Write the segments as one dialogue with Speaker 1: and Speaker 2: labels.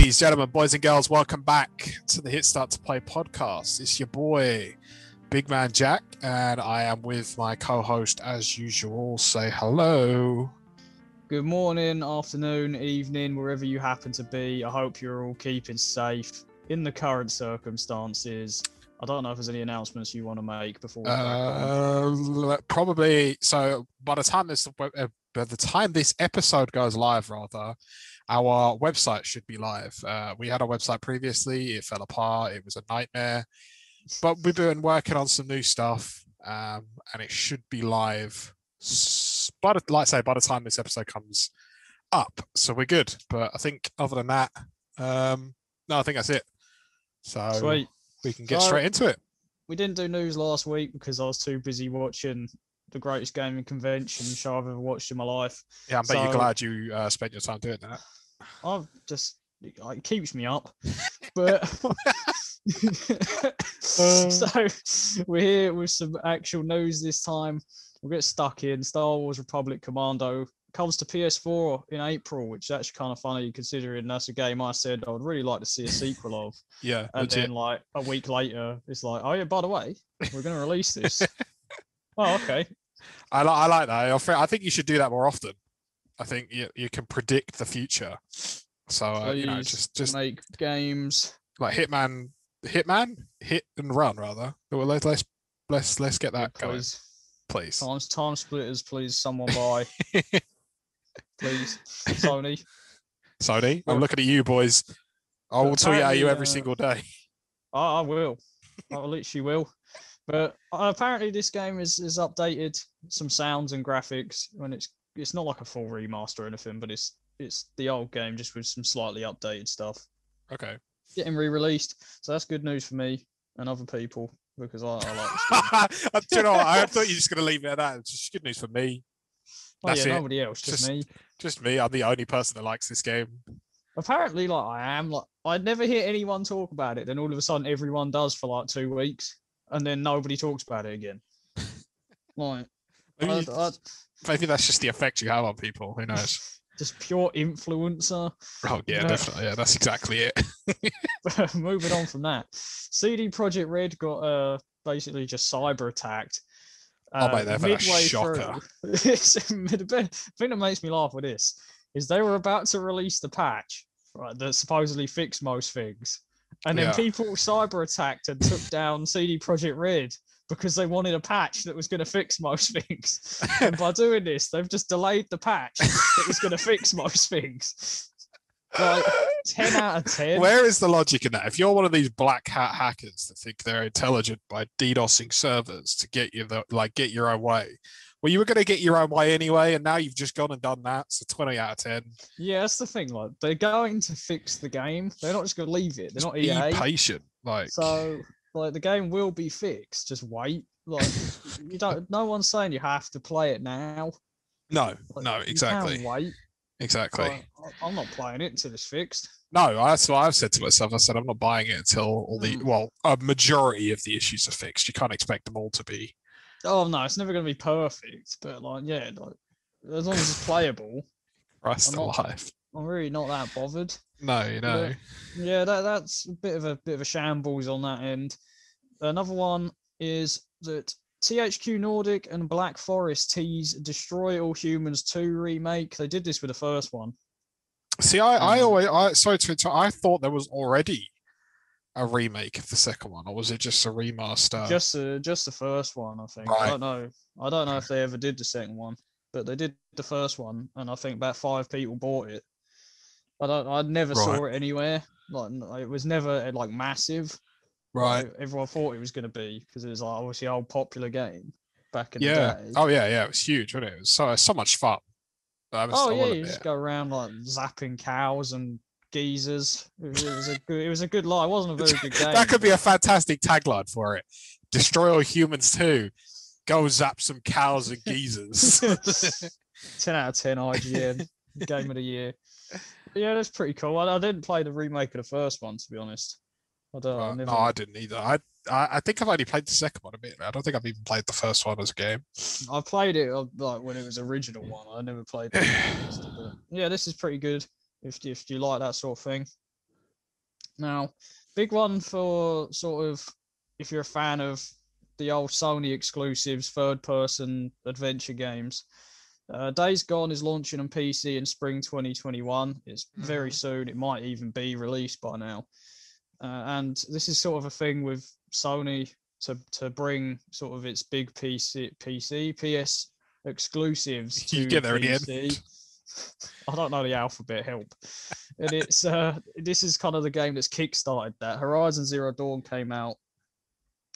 Speaker 1: Ladies, gentlemen, boys and girls, welcome back to the Hit Start to Play podcast. It's your boy, Big Man Jack, and I am with my co-host as usual. Say hello.
Speaker 2: Good morning, afternoon, evening, wherever you happen to be. I hope you're all keeping safe in the current circumstances. I don't know if there's any announcements you want to make before we crack on.
Speaker 1: Probably. So by the time this episode goes live, rather, our website should be live. We had a website previously. It fell apart. It was a nightmare. But we've been working on some new stuff, and it should be live. By the time this episode comes up, so we're good. But I think other than that, no, I think that's it. So
Speaker 2: Sweet.
Speaker 1: We can get straight into it.
Speaker 2: We didn't do news last week because I was too busy watching the greatest gaming convention show I've ever watched in my life.
Speaker 1: Yeah, I bet you're glad you spent your time doing that.
Speaker 2: It keeps me up. But so we're here with some actual news this time. We'll get stuck in. Star Wars Republic Commando comes to PS4 in April, which is actually kind of funny considering that's a game I said I would really like to see a sequel of.
Speaker 1: Yeah.
Speaker 2: And then like a week later, it's like, oh yeah, by the way, we're going to release this. Oh, okay.
Speaker 1: I like that. I think you should do that more often. I think you can predict the future. So just
Speaker 2: make games
Speaker 1: like Hitman, hit and run rather. Well, let's get that going, please.
Speaker 2: Time splitters, please. Someone buy, please. Sony.
Speaker 1: I'm looking at you, boys. I will tweet at you every single day.
Speaker 2: I will. I literally will. But apparently this game is updated some sounds and graphics when it's not like a full remaster or anything, but it's the old game just with some slightly updated stuff.
Speaker 1: Okay.
Speaker 2: Getting re-released, so that's good news for me and other people because I like this game.
Speaker 1: Do you know what? I thought you were just going to leave it at that. It's just good news for me.
Speaker 2: That's it. Nobody else, just me.
Speaker 1: Just me. I'm the only person that likes this game.
Speaker 2: Apparently, I never hear anyone talk about it. Then all of a sudden, everyone does for like 2 weeks, and then nobody talks about it again. Like,
Speaker 1: maybe that's just the effect you have on people. Who knows?
Speaker 2: Just pure influencer.
Speaker 1: Oh yeah, definitely. Yeah, that's exactly it.
Speaker 2: Moving on from that, CD Projekt Red got basically just cyber attacked.
Speaker 1: Mate, they've had a shocker.
Speaker 2: The thing that makes me laugh with this is they were about to release the patch, right, that supposedly fixed most things, and then people cyber attacked and took down CD Projekt Red because they wanted a patch that was going to fix most things. And by doing this, they've just delayed the patch that was going to fix most things. Like 10 out of 10.
Speaker 1: Where is the logic in that? If you're one of these black hat hackers that think they're intelligent by DDoSing servers to get you get your own way, well, you were going to get your own way anyway, and now you've just gone and done that. So 20 out of 10.
Speaker 2: Yeah, that's the thing. Like, they're going to fix the game. They're not just going to leave it. They're not EA.
Speaker 1: Be patient.
Speaker 2: So, the game will be fixed. Just wait. Like, no one's saying you have to play it now.
Speaker 1: No, exactly.
Speaker 2: You can wait.
Speaker 1: Exactly.
Speaker 2: I'm not playing it until it's fixed.
Speaker 1: No, that's what I've said to myself. I said I'm not buying it until a majority of the issues are fixed. You can't expect them all to be.
Speaker 2: Oh no, it's never going to be perfect, but as long as it's playable.
Speaker 1: Christ alive.
Speaker 2: I'm really not that bothered.
Speaker 1: No.
Speaker 2: But, yeah, that's a bit of a shambles on that end. Another one is that THQ Nordic and Black Forest tease Destroy All Humans 2 remake. They did this with the first one.
Speaker 1: See, I thought there was already a remake of the second one, or was it just a remaster?
Speaker 2: Just the first one, I think. Right. I don't know if they ever did the second one, but they did the first one, and I think about 5 people bought it. I never saw it anywhere. It was never massive.
Speaker 1: Right.
Speaker 2: Everyone thought it was going to be because it was obviously an old popular game back in the day.
Speaker 1: Oh yeah, it was huge, wasn't it? It was so much fun.
Speaker 2: You just go around zapping cows and geezers. It was a good lie. It wasn't a very good game.
Speaker 1: That could be a fantastic tagline for it. Destroy All Humans 2. Go zap some cows and geezers.
Speaker 2: 10 out of 10 IGN. Game of the year. But yeah, that's pretty cool. I didn't play the remake of the first one, to be honest.
Speaker 1: No, I didn't either. I think I've only played the second one a bit. I don't think I've even played the first one as a game.
Speaker 2: I played it when it was original one. I never played it. But yeah, this is pretty good if you like that sort of thing. Now, big one for sort of if you're a fan of the old Sony exclusives, third-person adventure games. Days Gone is launching on PC in spring 2021. It's very soon. It might even be released by now. And this is sort of a thing with Sony to bring sort of its big PS exclusives to
Speaker 1: You get there
Speaker 2: PC.
Speaker 1: in the end.
Speaker 2: I don't know the alphabet, help. And it's this is kind of the game that's kickstarted that. Horizon Zero Dawn came out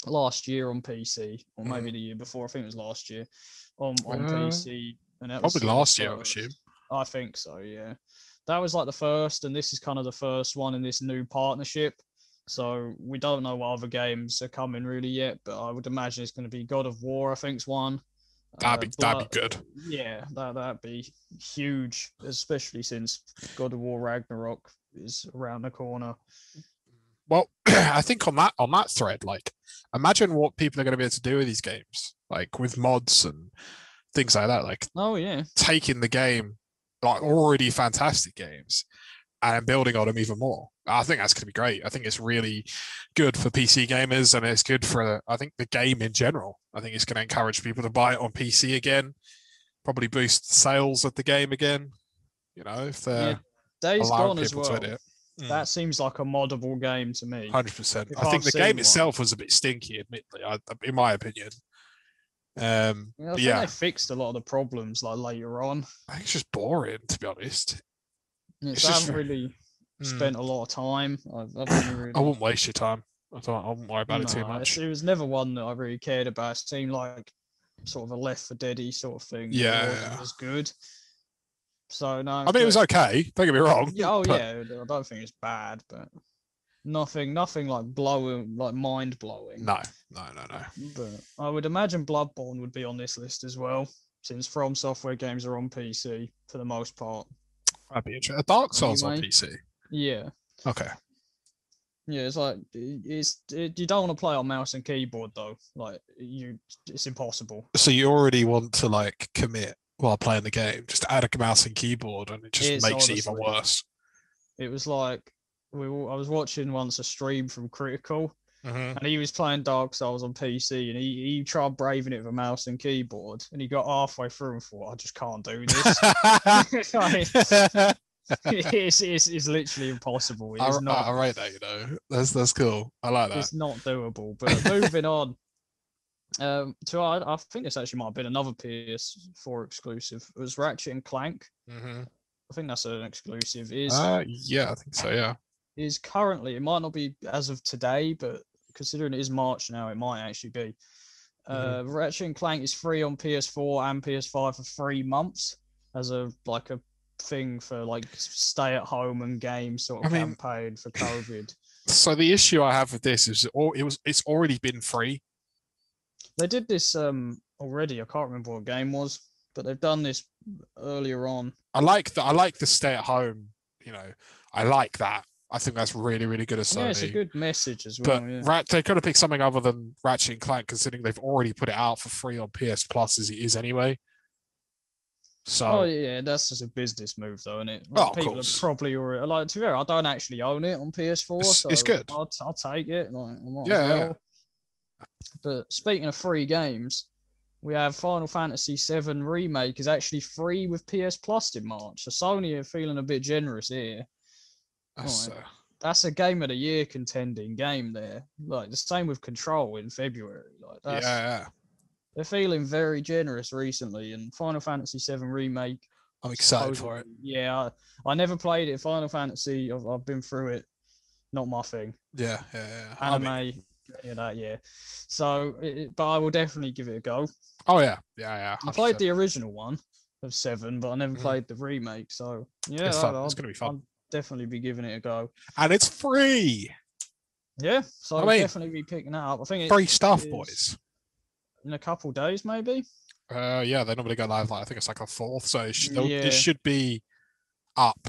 Speaker 2: last year on PC, or maybe the year before. I think it was last year on PC. And that
Speaker 1: Probably
Speaker 2: was
Speaker 1: last year, I assume.
Speaker 2: I think so, yeah. That was like the first, and this is kind of the first one in this new partnership. So we don't know what other games are coming really yet, but I would imagine it's going to be God of War, I think, is one.
Speaker 1: That'd be good.
Speaker 2: Yeah, that'd be huge, especially since God of War Ragnarok is around the corner.
Speaker 1: Well, I think on that thread, like, imagine what people are going to be able to do with these games, like with mods and things like that. Like,
Speaker 2: oh yeah,
Speaker 1: taking the game, like already fantastic games, and building on them even more. I think that's going to be great. I think it's really good for PC gamers, and it's good for, I think, the game in general. I think it's going to encourage people to buy it on PC again, probably boost sales of the game again. You know, if they're
Speaker 2: Days
Speaker 1: allowing
Speaker 2: Gone as
Speaker 1: people
Speaker 2: well.
Speaker 1: to edit.
Speaker 2: That seems like a moddable game to me.
Speaker 1: 100%. I think the game itself was a bit stinky, admittedly, in my opinion.
Speaker 2: I think they fixed a lot of the problems like later on.
Speaker 1: I think it's just boring, to be honest.
Speaker 2: I haven't really spent a lot of time.
Speaker 1: I wouldn't waste your time. I wouldn't worry about it too much.
Speaker 2: It was never one that I really cared about. It seemed like sort of a Left 4 Dead-y sort of thing.
Speaker 1: Yeah.
Speaker 2: It wasn't as good. So no.
Speaker 1: I mean, it was okay. Don't get me wrong.
Speaker 2: Yeah, yeah. I don't think it's bad, but nothing like mind blowing.
Speaker 1: No.
Speaker 2: But I would imagine Bloodborne would be on this list as well, since From Software games are on PC for the most part.
Speaker 1: That'd be interesting. Dark Souls on PC.
Speaker 2: Yeah.
Speaker 1: Okay.
Speaker 2: Yeah, it's like you don't want to play on mouse and keyboard though. Like it's impossible.
Speaker 1: So you already want to like commit while playing the game, just add a mouse and keyboard, and it just makes it even worse.
Speaker 2: It was like I was watching once a stream from Critical, and he was playing Dark Souls on PC, and he tried braving it with a mouse and keyboard, and he got halfway through and thought, I just can't do this. It's literally impossible.
Speaker 1: I rate that, you know. That's cool. I like that.
Speaker 2: It's not doable. But moving on. I think this actually might have been another PS4 exclusive. It was Ratchet and Clank. I think that's an exclusive.
Speaker 1: Yeah, I think so. Yeah,
Speaker 2: is currently, it might not be as of today, but considering it is March now, it might actually be. Ratchet and Clank is free on PS4 and PS5 for 3 months as a thing for like stay at home and game sort of campaign for COVID.
Speaker 1: So the issue I have with this is it's already been free.
Speaker 2: They did this already. I can't remember what game was, but they've done this earlier on.
Speaker 1: I like the stay at home. You know, I like that. I think that's really, really good of Sony.
Speaker 2: Yeah, it's a good message as well.
Speaker 1: But they could have picked something other than Ratchet and Clank, considering they've already put it out for free on PS Plus as it is anyway. So
Speaker 2: yeah, that's just a business move, though, isn't it?
Speaker 1: Like,
Speaker 2: people are probably already like. To be fair, I don't actually own it on PS4, so
Speaker 1: it's good.
Speaker 2: I'll take it. Like,
Speaker 1: yeah.
Speaker 2: But speaking of free games, we have Final Fantasy VII Remake is actually free with PS Plus in March. So Sony are feeling a bit generous here. That's a Game of the Year contending game there. Like the same with Control in February. Like they're feeling very generous recently, and Final Fantasy VII Remake.
Speaker 1: I'm excited for it.
Speaker 2: Yeah, I never played it. Final Fantasy, I've been through it. Not my thing.
Speaker 1: Yeah.
Speaker 2: Anime. So, but I will definitely give it a go.
Speaker 1: Oh yeah.
Speaker 2: I played the original one of 7, but I never played the remake. So yeah,
Speaker 1: it's gonna be fun.
Speaker 2: I'll definitely be giving it a go.
Speaker 1: And it's free.
Speaker 2: Yeah, so I'll definitely be picking that up. I think it's
Speaker 1: free stuff, boys.
Speaker 2: In a couple days, maybe.
Speaker 1: Yeah, they normally go live. I think it's like a 4th, so it should be up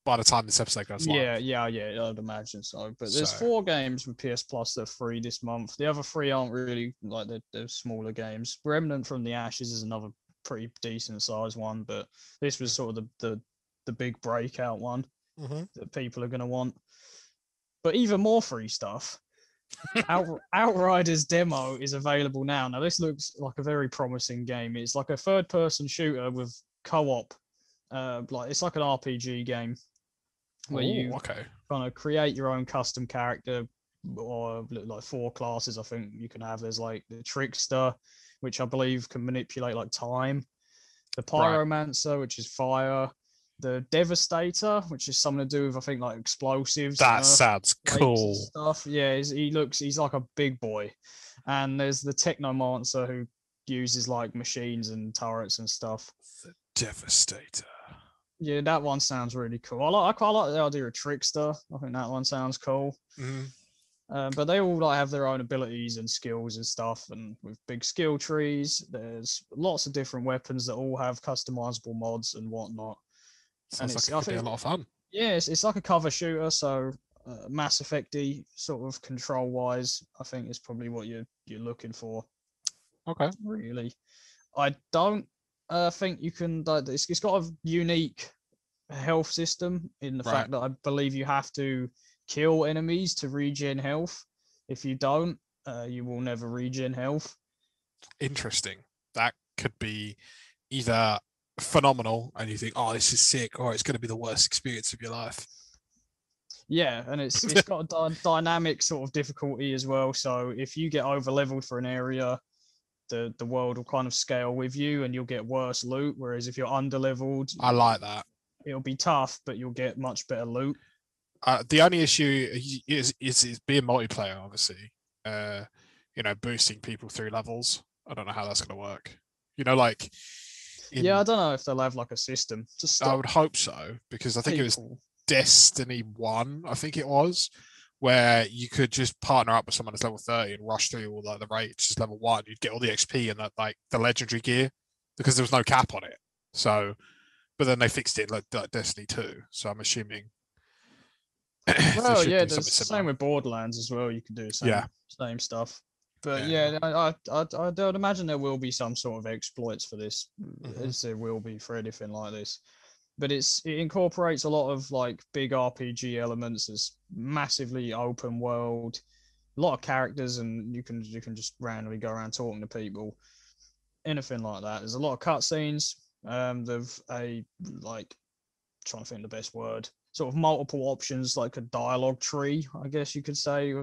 Speaker 1: by the time this episode goes live.
Speaker 2: Yeah, I'd imagine so. But there's 4 games with PS Plus that are free this month. The other 3 aren't really like they're smaller games. Remnant from the Ashes is another pretty decent size one, but this was sort of the big breakout one that people are going to want. But even more free stuff. Outriders Demo is available now. Now, this looks like a very promising game. It's like a third-person shooter with co-op. It's like an RPG game where you kind of create your own custom character, or like 4 classes. I think you can have. There's like the Trickster, which I believe can manipulate like time. The Pyromancer, which is fire. The Devastator, which is something to do with, I think, like explosives.
Speaker 1: That sounds cool.
Speaker 2: Stuff. Yeah, he's like a big boy. And there's the Technomancer, who uses like machines and turrets and stuff.
Speaker 1: The Devastator.
Speaker 2: Yeah, that one sounds really cool. I quite like the idea of Trickster. I think that one sounds cool. But they all like have their own abilities and skills and stuff, and with big skill trees. There's lots of different weapons that all have customizable mods and whatnot.
Speaker 1: Sounds like it could be a lot of fun.
Speaker 2: Yeah, it's like a cover shooter, so Mass Effect-y sort of control-wise, I think is probably what you're looking for.
Speaker 1: Okay.
Speaker 2: Really, I don't think you can. It's got a unique health system in the fact that I believe you have to kill enemies to regen health. If you don't, you will never regen health.
Speaker 1: Interesting. That could be either phenomenal and you think, oh, this is sick, or it's going to be the worst experience of your life.
Speaker 2: Yeah, and it's got a dynamic sort of difficulty as well. So if you get over leveled for an area, the world will kind of scale with you and you'll get worse loot. Whereas if you're under leveled,
Speaker 1: I like that.
Speaker 2: It'll be tough, but you'll get much better loot.
Speaker 1: The only issue is being multiplayer, obviously. Boosting people through levels. I don't know how that's going to work. Like.
Speaker 2: I don't know if they'll have like a system to stop.
Speaker 1: I would hope so, because I think it was Destiny 1, I think it was, where you could just partner up with someone that's level 30 and rush through all the raids just level 1. You'd get all the XP and the legendary gear because there was no cap on it. So, but then they fixed it like Destiny 2. So I'm assuming.
Speaker 2: Well, yeah, there's the same with Borderlands as well. You can do the same stuff. But I'd imagine there will be some sort of exploits for this, as there will be for anything like this. But it incorporates a lot of like big RPG elements. It's massively open world, a lot of characters, and you can just randomly go around talking to people. Anything like that. There's a lot of cutscenes. There's trying to think of the best word. Sort of multiple options, like a dialogue tree, I guess you could say.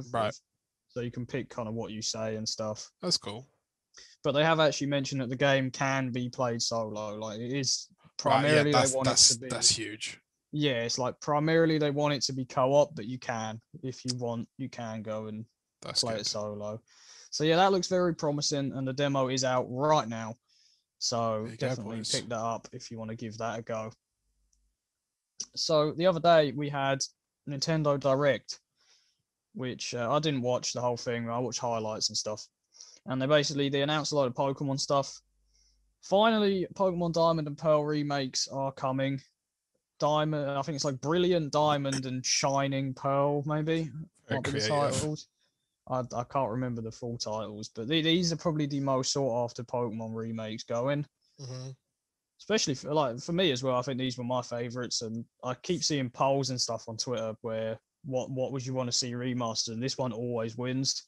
Speaker 2: So you can pick kind of what you say and stuff.
Speaker 1: That's cool.
Speaker 2: But they have actually mentioned that the game can be played solo. Like it is primarily they want it to be.
Speaker 1: That's huge.
Speaker 2: Yeah, it's like primarily they want it to be co-op, but you can, if you want, you can go and play it solo. So yeah, that looks very promising, and the demo is out right now. So definitely pick that up if you want to give that a go. So the other day we had Nintendo Direct, which I didn't watch the whole thing. I watched highlights and stuff. And they announced a lot of Pokemon stuff. Finally, Pokemon Diamond and Pearl remakes are coming. Diamond, I think it's like Brilliant Diamond and Shining Pearl, maybe. Might be the titles. I can't remember the full titles, but these are probably the most sought after Pokemon remakes going. Especially for me as well. I think these were my favorites, and I keep seeing polls and stuff on Twitter where what would you want to see remastered, and this one always wins.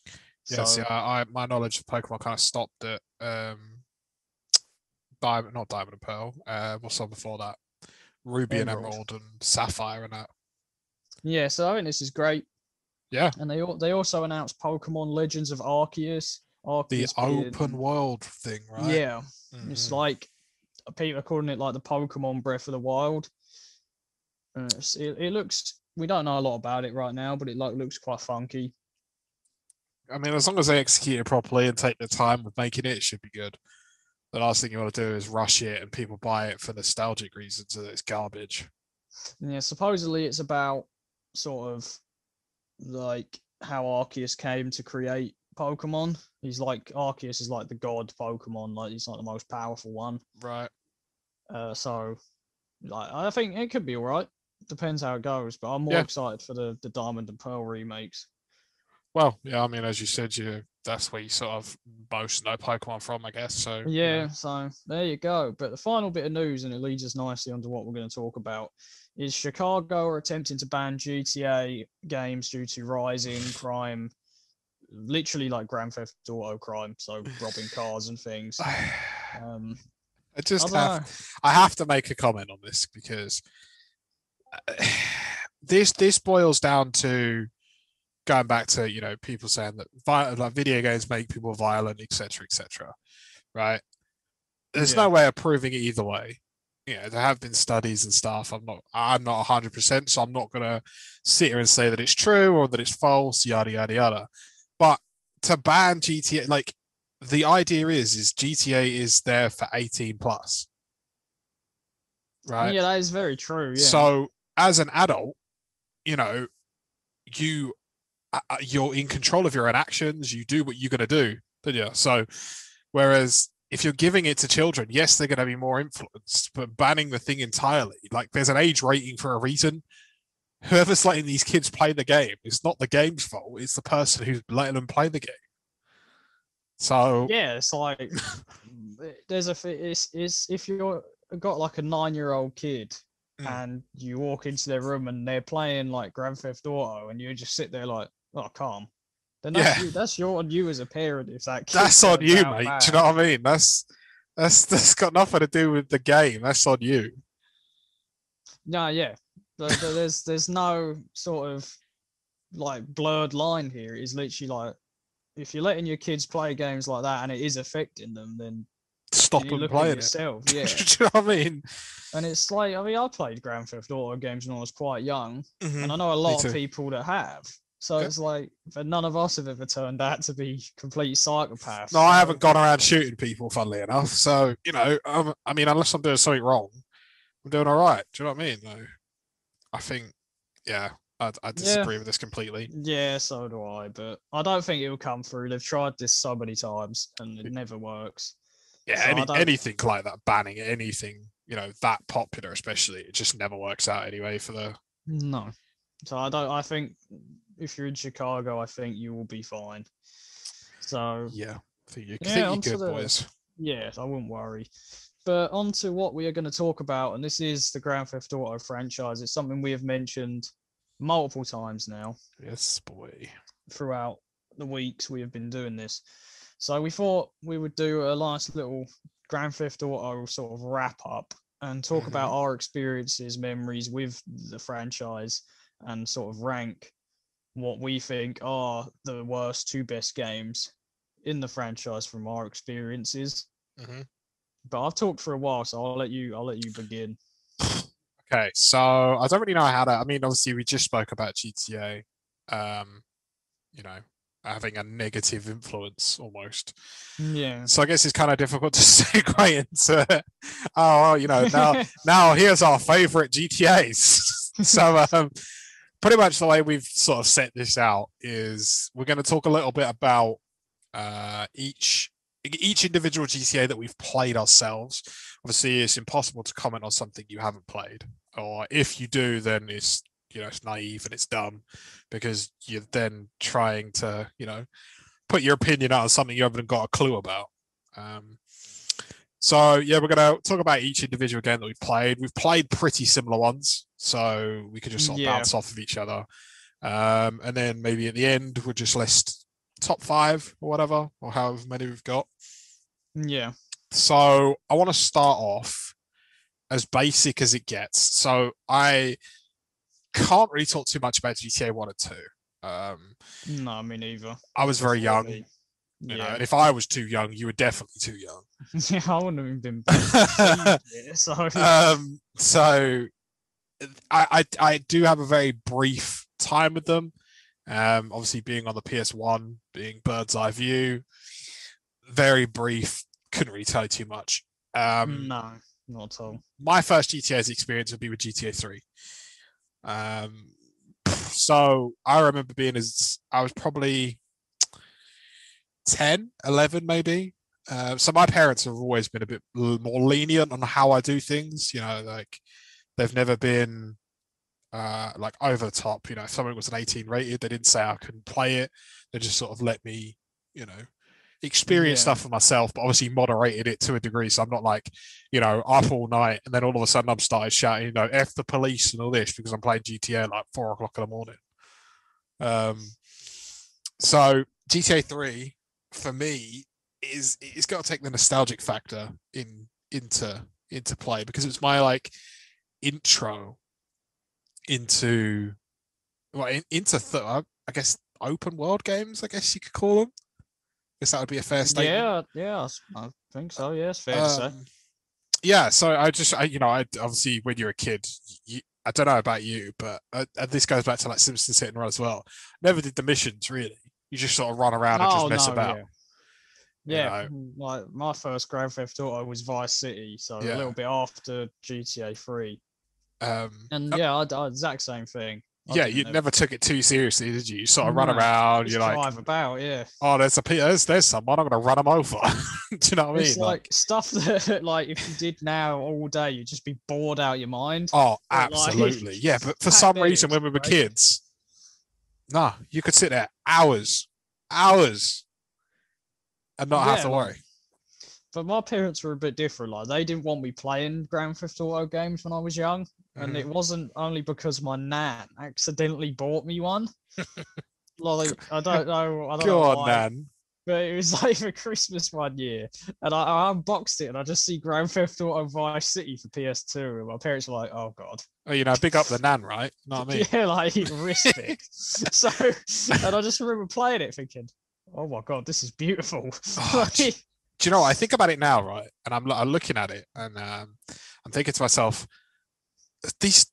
Speaker 1: Yeah, so, my knowledge of Pokemon kind of stopped at Diamond and Pearl. What's on before that? Ruby and Emerald and Sapphire and that.
Speaker 2: Yeah, so I think this is great.
Speaker 1: Yeah.
Speaker 2: And they also announced Pokemon Legends of Arceus.
Speaker 1: The open world thing, right?
Speaker 2: Yeah. It's like people are calling it like the Pokemon Breath of the Wild. It looks, we don't know a lot about it right now, but it looks quite funky.
Speaker 1: I mean, as long as they execute it properly and take the time with making it, it should be good. The last thing you want to do is rush it and people buy it for nostalgic reasons, and it's garbage.
Speaker 2: Yeah, supposedly it's about sort of like how Arceus came to create Pokemon. Arceus is like the god Pokemon, like he's like the most powerful one.
Speaker 1: Right.
Speaker 2: So I think it could be all right. Depends how it goes, but I'm more excited for the Diamond and Pearl remakes.
Speaker 1: Well, yeah, I mean, as you said, that's where you sort of most know Pokemon from, I guess. So
Speaker 2: yeah, so there you go. But the final bit of news, and it leads us nicely onto what we're going to talk about, is Chicago are attempting to ban GTA games due to rising crime, literally like Grand Theft Auto crime, so robbing cars and things.
Speaker 1: I have to make a comment on this because this boils down to going back to, you know, people saying that like video games make people violent, etc., etc. Right? There's no way of proving it either way. You know, there have been studies and stuff. I'm not 100%, so I'm not gonna sit here and say that it's true or that it's false, yada yada yada. But to ban GTA, like the idea is GTA is there for 18 plus, right?
Speaker 2: Yeah, that is very true. Yeah.
Speaker 1: So as an adult, you know, you're in control of your own actions. You do what you're gonna do, don't you? So whereas if you're giving it to children, yes, they're going to be more influenced, but banning the thing entirely, like there's an age rating for a reason. Whoever's letting these kids play the game, it's not the game's fault. It's the person who's letting them play the game. So
Speaker 2: yeah, it's like it's if you're got like a 9-year-old kid and you walk into their room and they're playing like Grand Theft Auto and you just sit there like, oh, calm. Then that's on you as a parent. If that's
Speaker 1: on you, mate. Do you know what I mean? That's got nothing to do with the game. That's on you.
Speaker 2: No, yeah, but there's no sort of like blurred line here. It's literally like if you're letting your kids play games like that and it is affecting them, then
Speaker 1: stop them playing
Speaker 2: yourself.
Speaker 1: It.
Speaker 2: Yeah,
Speaker 1: do you know what I mean?
Speaker 2: And it's like, I mean, I played Grand Theft Auto games when I was quite young, and I know a lot of people that have. So it's like, but none of us have ever turned out to be complete psychopaths.
Speaker 1: No, I haven't gone around shooting people, funnily enough. So, you know, I mean, unless I'm doing something wrong, I'm doing all right. Do you know what I mean? Though, I think, yeah, I disagree with this completely.
Speaker 2: Yeah, so do I. But I don't think it will come through. They've tried this so many times, and it never works.
Speaker 1: Yeah, so anything like that, banning anything, you know, that popular, especially, it just never works out anyway for the.
Speaker 2: No. So I think if you're in Chicago, I think you will be fine. So
Speaker 1: yeah, I think you're good, boys.
Speaker 2: Yeah, I wouldn't worry. But on to what we are going to talk about, and this is the Grand Theft Auto franchise. It's something we have mentioned multiple times now.
Speaker 1: Yes, boy.
Speaker 2: Throughout the weeks we have been doing this. So we thought we would do a nice little Grand Theft Auto sort of wrap up and talk about our experiences, memories with the franchise, and sort of rank what we think are the worst 2 best games in the franchise from our experiences. But I've talked for a while, so I'll let you begin.
Speaker 1: Okay, so I don't really know how to. I mean, obviously, we just spoke about GTA. You know, having a negative influence almost.
Speaker 2: Yeah.
Speaker 1: So I guess it's kind of difficult to segue into. Oh, you know, now here's our favorite GTAs. So pretty much the way we've sort of set this out is we're going to talk a little bit about each individual GTA that we've played ourselves. Obviously, it's impossible to comment on something you haven't played, or if you do, then it's, you know, it's naive and it's dumb because you're then trying to, you know, put your opinion out on something you haven't got a clue about. So yeah, we're going to talk about each individual game that we've played. We've played pretty similar ones, so we could just sort of bounce off of each other. And then maybe at the end, we'll just list top 5 or whatever, or however many we've got.
Speaker 2: Yeah.
Speaker 1: So I want to start off as basic as it gets. So I can't really talk too much about GTA 1 and
Speaker 2: 2. No, me neither.
Speaker 1: I was very young. You know, and if I was too young, you were definitely too young.
Speaker 2: Yeah, I wouldn't have been back.
Speaker 1: So I do have a very brief time with them. Obviously being on the PS1, being bird's eye view, very brief, couldn't really tell you too much.
Speaker 2: No, not at all.
Speaker 1: My first GTA's experience would be with GTA 3. So I remember I was probably 10, 11 maybe. So my parents have always been a bit more lenient on how I do things. You know, like they've never been like over the top. You know, if something was an 18 rated, they didn't say I couldn't play it. They just sort of let me, you know, experienced
Speaker 2: Yeah.
Speaker 1: stuff for myself, but obviously moderated it to a degree. So I'm not like, up all night and then all of a sudden I'm started shouting, F the police and all this because I'm playing GTA at like 4 o'clock in the morning. So GTA 3 for me it's got to take the nostalgic factor into play because it's my like intro into I guess open world games, I guess you could call them. I guess that would be a fair statement.
Speaker 2: Yeah, I think so. Yeah, it's fair to say.
Speaker 1: Yeah, so I obviously when you're a kid, I don't know about you, but and this goes back to like Simpsons Hit and Run as well. Never did the missions really. You just sort of run around and just mess about.
Speaker 2: Yeah, like my first Grand Theft Auto was Vice City, so a little bit after GTA 3. And exact same thing.
Speaker 1: You never took it too seriously, did you? You sort of run around. You're like,
Speaker 2: drive about, yeah.
Speaker 1: Oh, there's someone. I'm going to run them over. Do you know what I mean?
Speaker 2: It's like stuff that, like, if you did now all day, you'd just be bored out your mind.
Speaker 1: Oh, absolutely, yeah. But for some reason, when we were kids, you could sit there hours, and not have to worry.
Speaker 2: But my parents were a bit different. Like, they didn't want me playing Grand Theft Auto games when I was young. And it wasn't only because my nan accidentally bought me one. Like, I don't know.
Speaker 1: Go on, Nan.
Speaker 2: But it was like for Christmas one year. And I unboxed it and I just see Grand Theft Auto Vice City for PS2. And my parents were like, oh, God.
Speaker 1: Oh, big up the Nan, right? You know what I mean?
Speaker 2: Yeah, like, respect. So, and I just remember playing it thinking, oh, my God, this is beautiful.
Speaker 1: Do you know what? I think about it now, right? And I'm looking at it and I'm thinking to myself, this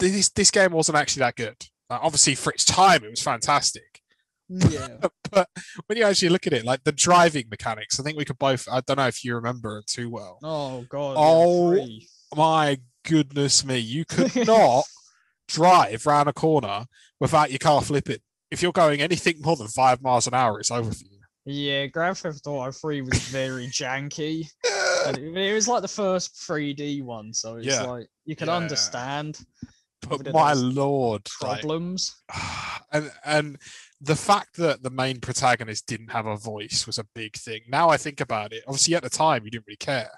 Speaker 1: game wasn't actually that good. Obviously, for its time, it was fantastic.
Speaker 2: Yeah.
Speaker 1: But when you actually look at it, like the driving mechanics, I think we could both. I don't know if you remember it too well.
Speaker 2: Oh God.
Speaker 1: Oh my goodness me! You could not drive round a corner without your car flipping. If you're going anything more than 5 miles an hour, it's over for you.
Speaker 2: Yeah, Grand Theft Auto 3 was very janky. And it was like the first 3D one, so it's like you can understand.
Speaker 1: But my lord,
Speaker 2: problems.
Speaker 1: And the fact that the main protagonist didn't have a voice was a big thing. Now I think about it, obviously at the time you didn't really care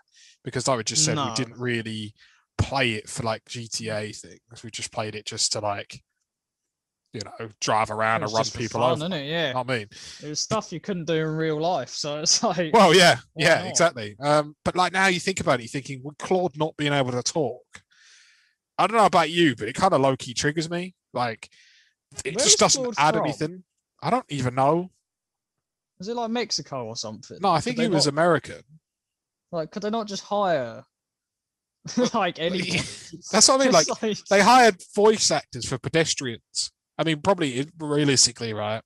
Speaker 1: because like we just said we didn't really play it for like GTA things. We just played it just to like, drive around and run people over.
Speaker 2: Isn't it? Yeah.
Speaker 1: I mean,
Speaker 2: it was stuff you couldn't do in real life. So it's like,
Speaker 1: well, yeah, exactly. But like now you think about it, you're thinking, would Claude not being able to talk? I don't know about you, but it kind of low key triggers me. Like, it just doesn't add anything. I don't even know.
Speaker 2: Was it like Mexico or something?
Speaker 1: No, I think he was American.
Speaker 2: Like, could they not just hire like anyone?
Speaker 1: That's what I mean. Like, they hired voice actors for pedestrians. I mean, probably realistically, right?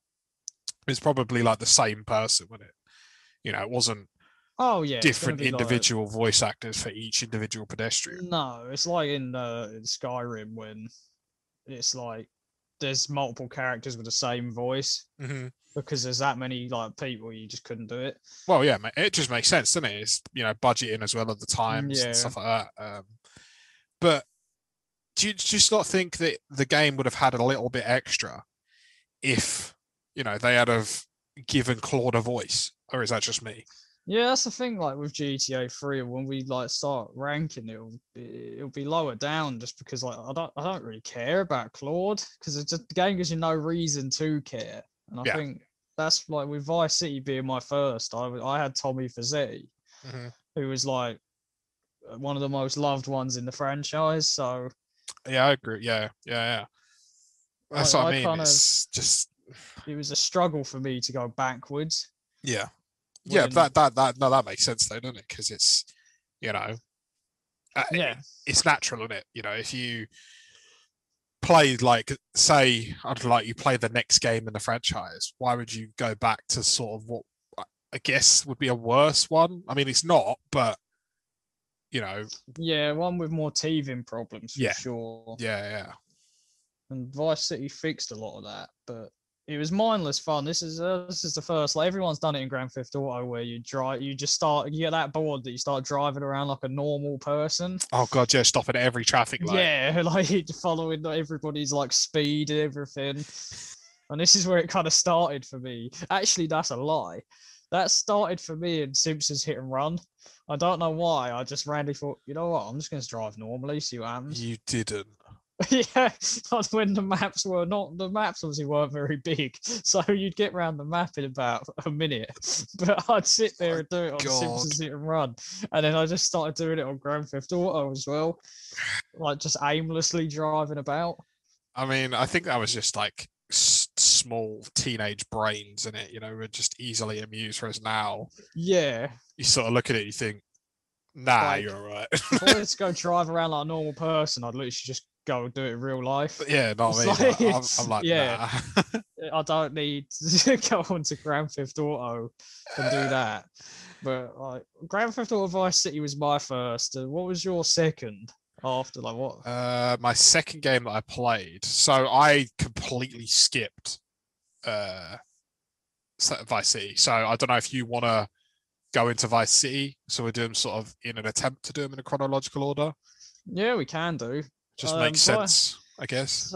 Speaker 1: It's probably like the same person, wasn't it? It wasn't.
Speaker 2: Oh yeah,
Speaker 1: different individual voice actors for each individual pedestrian.
Speaker 2: No, it's like in Skyrim when it's like there's multiple characters with the same voice because there's that many like people, you just couldn't do it.
Speaker 1: Well, yeah, it just makes sense, doesn't it? It's budgeting as well at the times and stuff like that. But do you just not think that the game would have had a little bit extra if they had have given Claude a voice, or is that just me?
Speaker 2: Yeah, that's the thing. Like with GTA 3, when we like start ranking, it'll be lower down just because like I don't really care about Claude because it's just the game gives you no reason to care, and I think that's like with Vice City being my first. I had Tommy Fazzetti, who was like one of the most loved ones in the franchise. So
Speaker 1: yeah, I agree. Yeah. That's what I mean. It's just
Speaker 2: it was a struggle for me to go backwards.
Speaker 1: Yeah. Yeah, that makes sense though, doesn't it? Because it's, it's natural, isn't it? If you play like, say, you play the next game in the franchise, why would you go back to sort of what I guess would be a worse one? I mean, it's not, but
Speaker 2: yeah, one with more teething problems for sure.
Speaker 1: Yeah.
Speaker 2: And Vice City fixed a lot of that, but. It was mindless fun. This is the first. Like everyone's done it in Grand Theft Auto, where you get that bored that you start driving around like a normal person.
Speaker 1: Oh god, yeah, stopping at every traffic light.
Speaker 2: Yeah, like following everybody's like speed and everything. And this is where it kind of started for me. Actually, that's a lie. that started for me in Simpsons Hit and Run. I don't know why. I just randomly thought, you know what? I'm just going to drive normally, see what happens.
Speaker 1: You didn't.
Speaker 2: Yeah, when the maps obviously weren't very big, so you'd get around the map in about a minute. But I'd sit there and do it on Simpsons Hit and Run, and then I just started doing it on Grand Theft Auto as well, like just aimlessly driving about.
Speaker 1: I mean, I think that was just like small teenage brains in it, you know, were just easily amused. Whereas now,
Speaker 2: yeah,
Speaker 1: you sort of look at it, you think, nah,
Speaker 2: like,
Speaker 1: you're all right.
Speaker 2: If I wanted to go drive around like a normal person, I'd literally just go do it in real life.
Speaker 1: Yeah, not me.
Speaker 2: Like,
Speaker 1: I'm like,
Speaker 2: yeah,
Speaker 1: nah.
Speaker 2: I don't need to go onto Grand Theft Auto and do that. But like, Grand Theft Auto Vice City was my first. What was your second? After like what?
Speaker 1: My second game that I played. So I completely skipped Vice City. So I don't know if you want to go into Vice City. So we're doing sort of in an attempt to do them in a chronological order.
Speaker 2: Yeah, we can do.
Speaker 1: Just makes sense, I guess.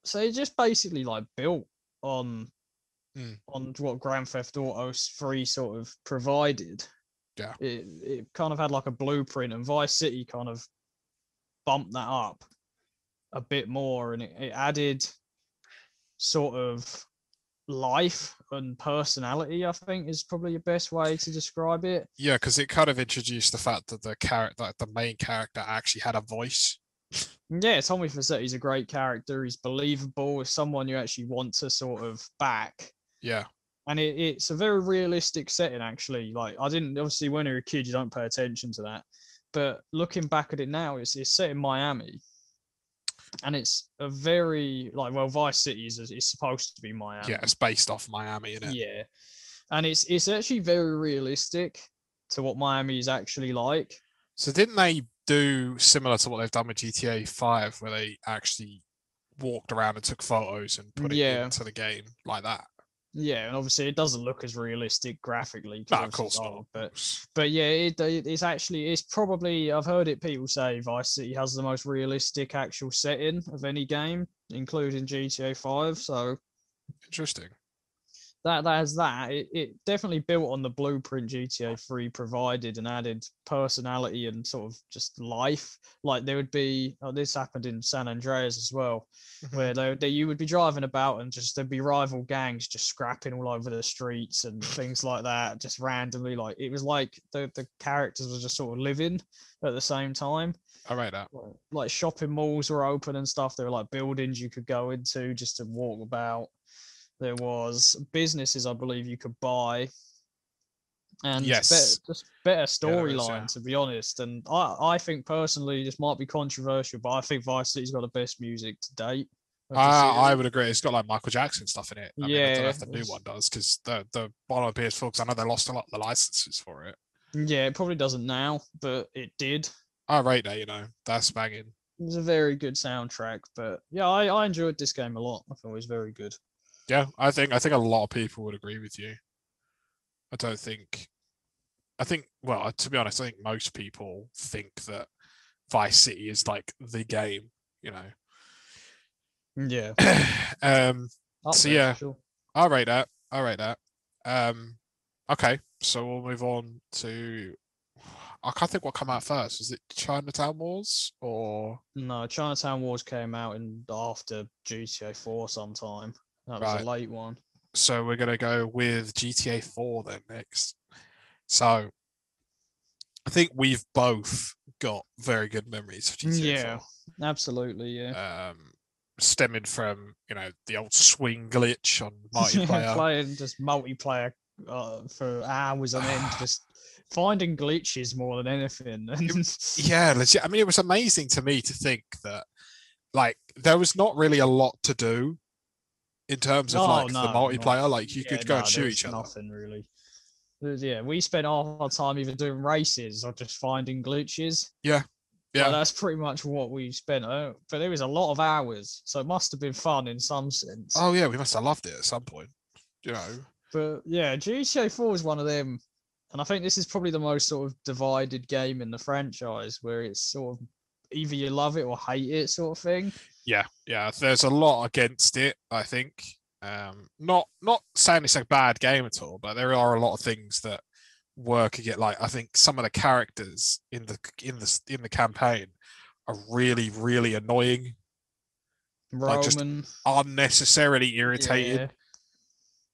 Speaker 2: So it just basically like built on what Grand Theft Auto 3 sort of provided.
Speaker 1: Yeah.
Speaker 2: It kind of had like a blueprint, and Vice City kind of bumped that up a bit more, and it added sort of life and personality, I think is probably the best way to describe it.
Speaker 1: Yeah, because it kind of introduced the fact that the main character actually had a voice.
Speaker 2: Yeah, Tommy Vercetti's a great character. He's believable. He's someone you actually want to sort of back.
Speaker 1: Yeah.
Speaker 2: And it's a very realistic setting, actually. Like, I didn't, obviously, when you're a kid, you don't pay attention to that. But looking back at it now, it's set in Miami. And it's a very, like, well, Vice City is supposed to be Miami.
Speaker 1: Yeah, it's based off Miami, isn't it?
Speaker 2: Yeah. And it's actually very realistic to what Miami is actually like.
Speaker 1: So didn't they do similar to what they've done with GTA 5, where they actually walked around and took photos and put it into the game like that?
Speaker 2: Yeah, and obviously it doesn't look as realistic graphically.
Speaker 1: No, of course not.
Speaker 2: But yeah, it's probably, I've heard it people say Vice City has the most realistic actual setting of any game, including GTA 5. So
Speaker 1: interesting.
Speaker 2: It definitely built on the blueprint GTA 3 provided and added personality and sort of just life. Like there would be, this happened in San Andreas as well, where you would be driving about and just there'd be rival gangs just scrapping all over the streets and things like that, just randomly. Like it was like the characters were just sort of living at the same time.
Speaker 1: I rate that.
Speaker 2: Like shopping malls were open and stuff. There were like buildings you could go into just to walk about. There was businesses, I believe, you could buy, and just better storyline, to be honest. And I think personally, this might be controversial, but I think Vice City's got the best music to date.
Speaker 1: I would agree. It's got like Michael Jackson stuff in it. I mean, I don't know if the new one does, because the one on PS4, because I know they lost a lot of the licenses for it.
Speaker 2: Yeah, it probably doesn't now, but it did.
Speaker 1: I rate that. That's banging.
Speaker 2: It was a very good soundtrack, but yeah, I enjoyed this game a lot. I thought it was very good.
Speaker 1: Yeah, I think a lot of people would agree with you. Well, to be honest, I think most people think that Vice City is like the game,
Speaker 2: Yeah.
Speaker 1: So yeah, sure. I'll rate that. Okay, so we'll move on to, I can't think what came out first. Was it Chinatown Wars or? No,
Speaker 2: Chinatown Wars came out after GTA 4 sometime. That was a late one.
Speaker 1: So we're going to go with GTA 4 then next. So I think we've both got very good memories of GTA 4.
Speaker 2: Absolutely, yeah.
Speaker 1: Stemming from, the old swing glitch on multiplayer.
Speaker 2: Playing just multiplayer for hours on end, just finding glitches more than anything.
Speaker 1: Yeah, legit. I mean, it was amazing to me to think that, like, there was not really a lot to do in terms of the multiplayer. Like you could go and shoot each other.
Speaker 2: Nothing really. Yeah, we spent all our time either doing races or just finding glitches.
Speaker 1: Yeah.
Speaker 2: Like, that's pretty much what we spent. But there was a lot of hours, so it must have been fun in some sense.
Speaker 1: Oh yeah, we must have loved it at some point.
Speaker 2: But yeah, GTA 4 is one of them, and I think this is probably the most sort of divided game in the franchise, where it's sort of either you love it or hate it sort of thing.
Speaker 1: Yeah. There's a lot against it, I think. Not saying it's a bad game at all, but there are a lot of things that work again. Like I think some of the characters in the campaign are really really annoying. Like just
Speaker 2: Roman,
Speaker 1: unnecessarily irritating.
Speaker 2: yeah.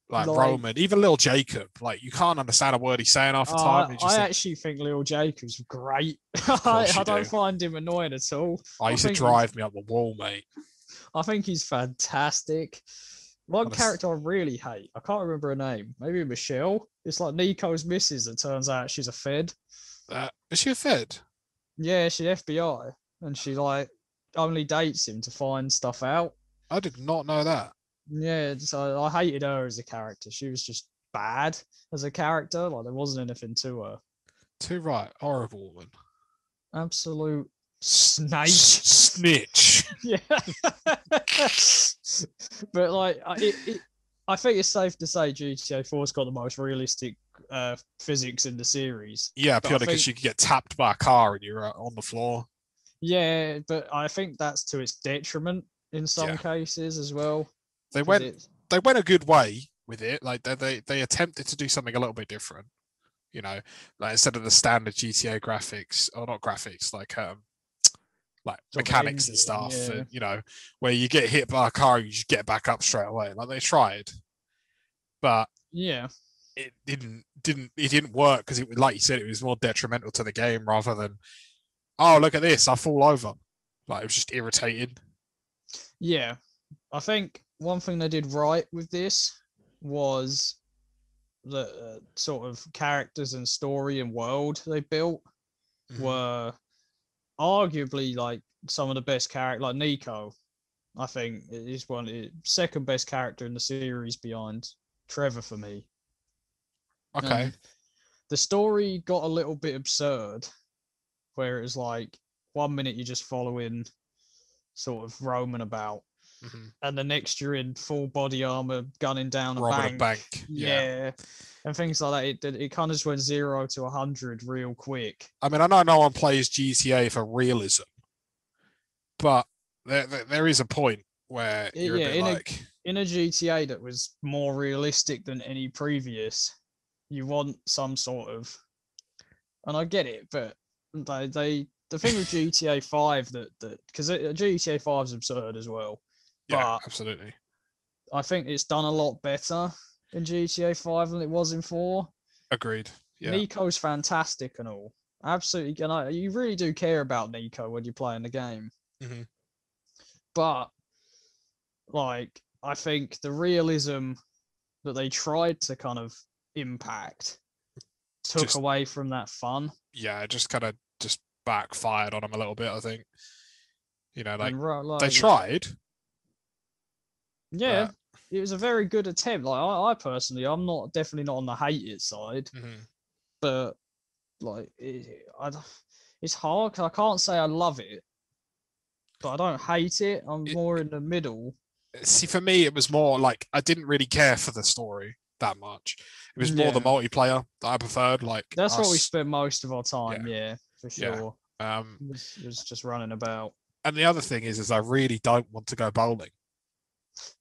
Speaker 1: Like Roman, even little Jacob. Like you can't understand a word he's saying half the time.
Speaker 2: I actually think little Jacob's great. I don't find him annoying at all.
Speaker 1: I used to drive me up the wall, mate.
Speaker 2: I think he's fantastic. One character I really hate, I can't remember her name. Maybe Michelle. It's like Nico's missus. It turns out she's a Fed.
Speaker 1: Is she a Fed?
Speaker 2: Yeah, she's FBI, and she like only dates him to find stuff out.
Speaker 1: I did not know that.
Speaker 2: Yeah, so I hated her as a character. She was just bad as a character. Like there wasn't anything to her.
Speaker 1: Too right, horrible woman.
Speaker 2: Absolute snake.
Speaker 1: Snitch.
Speaker 2: Yeah. But like, I think it's safe to say GTA 4's got the most realistic physics in the series.
Speaker 1: Yeah, purely because you could get tapped by a car and you're on the floor.
Speaker 2: Yeah, but I think that's to its detriment in some cases as well.
Speaker 1: They went a good way with it. Like they attempted to do something a little bit different. You know, like instead of the standard GTA graphics, or not graphics, like mechanics and stuff.
Speaker 2: Yeah.
Speaker 1: And, you know, where you get hit by a car, you just get back up straight away. Like they tried, but
Speaker 2: yeah,
Speaker 1: it didn't work because it, like you said, it was more detrimental to the game rather than, oh look at this, I fall over. Like it was just irritating.
Speaker 2: Yeah, I think one thing they did right with this was the sort of characters and story and world they built were arguably like some of the best characters. Like Nico, I think is second best character in the series behind Trevor for me.
Speaker 1: Okay.
Speaker 2: And the story got a little bit absurd, where it was like 1 minute you're just following sort of Roman about, and the next you're in full body armor gunning down a bank. Yeah. And things like that. It kind of just went 0 to 100 real quick.
Speaker 1: I mean, I know no one plays GTA for realism, but there is a point where you're
Speaker 2: in a GTA that was more realistic than any previous, you want some sort of, and I get it, but the thing with GTA 5 that because GTA 5 is absurd as well.
Speaker 1: Yeah, absolutely.
Speaker 2: I think it's done a lot better in GTA 5 than it was in 4.
Speaker 1: Agreed. Yeah.
Speaker 2: Nico's fantastic and all. Absolutely. And you really do care about Nico when you're playing the game. But, like, I think the realism that they tried to kind of impact took away from that fun.
Speaker 1: Yeah, it just kind of just backfired on them a little bit, I think. You know, like they tried.
Speaker 2: Yeah, it was a very good attempt. Like I personally, I'm definitely not on the hate it side, but like it's hard because I can't say I love it, but I don't hate it. I'm more in the middle.
Speaker 1: See, for me, it was more like I didn't really care for the story that much. It was more the multiplayer that I preferred. Like
Speaker 2: that's what we spent most of our time. Yeah, for sure.
Speaker 1: Yeah.
Speaker 2: It was just running about.
Speaker 1: And the other thing is I really don't want to go bowling.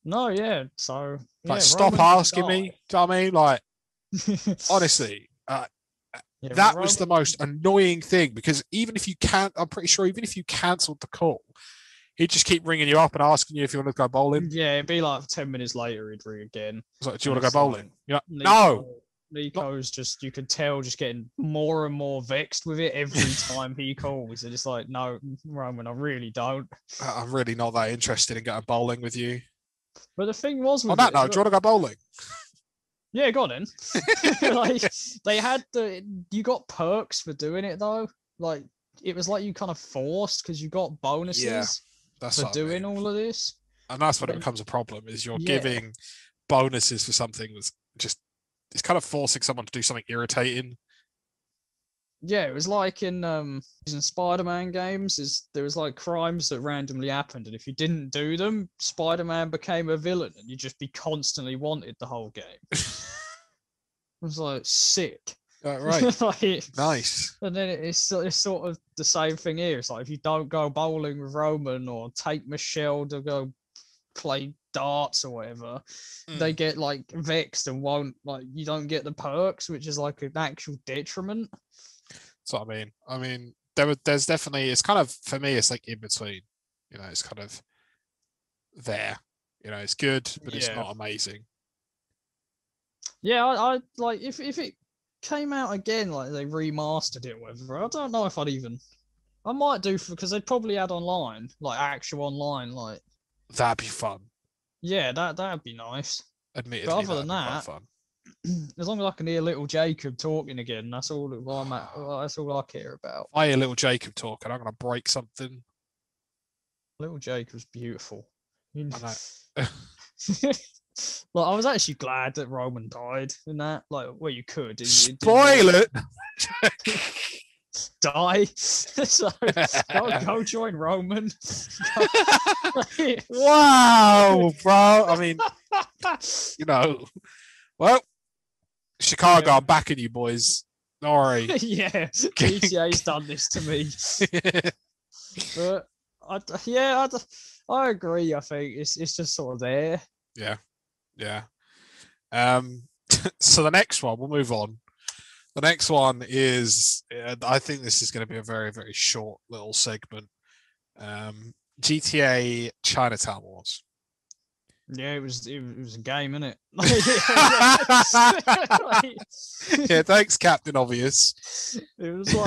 Speaker 2: No, yeah. So
Speaker 1: like, stop asking me. Do you know what I mean? Like, honestly, that was the most annoying thing because even if you can't, I'm pretty sure even if you cancelled the call, he'd just keep ringing you up and asking you if you want to go bowling.
Speaker 2: Yeah, it'd be like 10 minutes later, he'd ring again.
Speaker 1: Like, do you want to go bowling? Like, no.
Speaker 2: Nico's just, you could tell, just getting more and more vexed with it every time he calls. And it's like, no, Roman, I really don't.
Speaker 1: I'm really not that interested in going bowling with you.
Speaker 2: But the thing was,
Speaker 1: on that note, do you want to go bowling?
Speaker 2: Yeah, go on then. Like they had you got perks for doing it though. Like it was like you kind of forced because you got bonuses for doing all of this.
Speaker 1: And that's when it becomes a problem. Is you're giving bonuses for something that's just it's kind of forcing someone to do something irritating.
Speaker 2: Yeah, it was like in Spider-Man games. There was like crimes that randomly happened, and if you didn't do them, Spider-Man became a villain, and you'd just be constantly wanted the whole game. It was like sick.
Speaker 1: Right.
Speaker 2: Like,
Speaker 1: nice.
Speaker 2: And then it's sort of the same thing here. It's like if you don't go bowling with Roman or take Michelle to go play darts or whatever,
Speaker 1: Mm.
Speaker 2: they get like vexed and won't like you don't get the perks, which is like an actual detriment.
Speaker 1: That's what I mean. I mean, there's definitely, it's kind of, for me, it's like in between. You know, it's kind of there. You know, it's good, but it's not amazing.
Speaker 2: Yeah, I like if it came out again, like they remastered it, or whatever. I don't know if I might do because they'd probably add online, like actual online, like
Speaker 1: That'd be fun.
Speaker 2: yeah, that'd be nice.
Speaker 1: Admittedly,
Speaker 2: But other than
Speaker 1: that'd be
Speaker 2: that,
Speaker 1: quite fun.
Speaker 2: as long as I can hear little Jacob talking again, that's all that's all I care about.
Speaker 1: I hear little Jacob talking, I'm gonna break something.
Speaker 2: Little Jacob's beautiful.
Speaker 1: I know.
Speaker 2: Like I was actually glad that Roman died in that. Like, well, you could
Speaker 1: Spoil it.
Speaker 2: die. So go join Roman.
Speaker 1: Wow, bro. I mean, you know, well, Chicago, I'm backing you, boys. Don't worry.
Speaker 2: Yeah, GTA's done this to me. But I agree. I think it's just sort of there.
Speaker 1: Yeah. So the next one, we'll move on. The next one is, I think this is going to be a very, very short little segment. GTA Chinatown Wars.
Speaker 2: Yeah, it was a game, innit?
Speaker 1: Yeah, thanks, Captain Obvious.
Speaker 2: It was all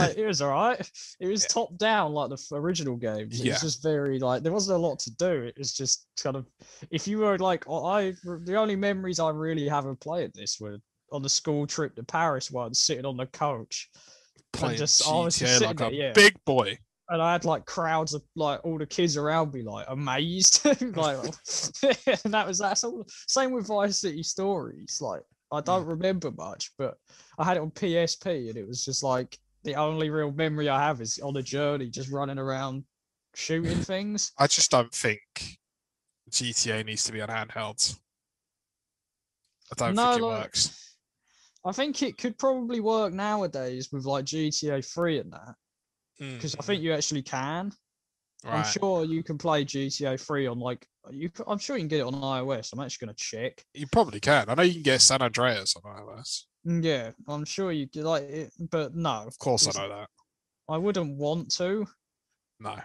Speaker 2: right. It was top down like the original games. It was just very like there wasn't a lot to do. It was just kind of if you were like the only memories I really have of playing this were on the school trip to Paris once, sitting on the coach,
Speaker 1: Playing GTA
Speaker 2: I was just
Speaker 1: like
Speaker 2: sitting
Speaker 1: a big boy.
Speaker 2: And I had like crowds of like all the kids around me, like amazed, like, and that's all. Same with Vice City Stories. Like I don't remember much, but I had it on PSP, and it was just like the only real memory I have is on a journey, just running around shooting things.
Speaker 1: I just don't think GTA needs to be on handhelds. I don't think it works.
Speaker 2: I think it could probably work nowadays with like GTA 3 and that. Because I think you actually can. Right. I'm sure you can play GTA 3 on like I'm sure you can get it on iOS. I'm actually going to check.
Speaker 1: You probably can. I know you can get San Andreas on iOS.
Speaker 2: Yeah, I'm sure you could like it, but no.
Speaker 1: Of course, I know that.
Speaker 2: I wouldn't want to.
Speaker 1: No.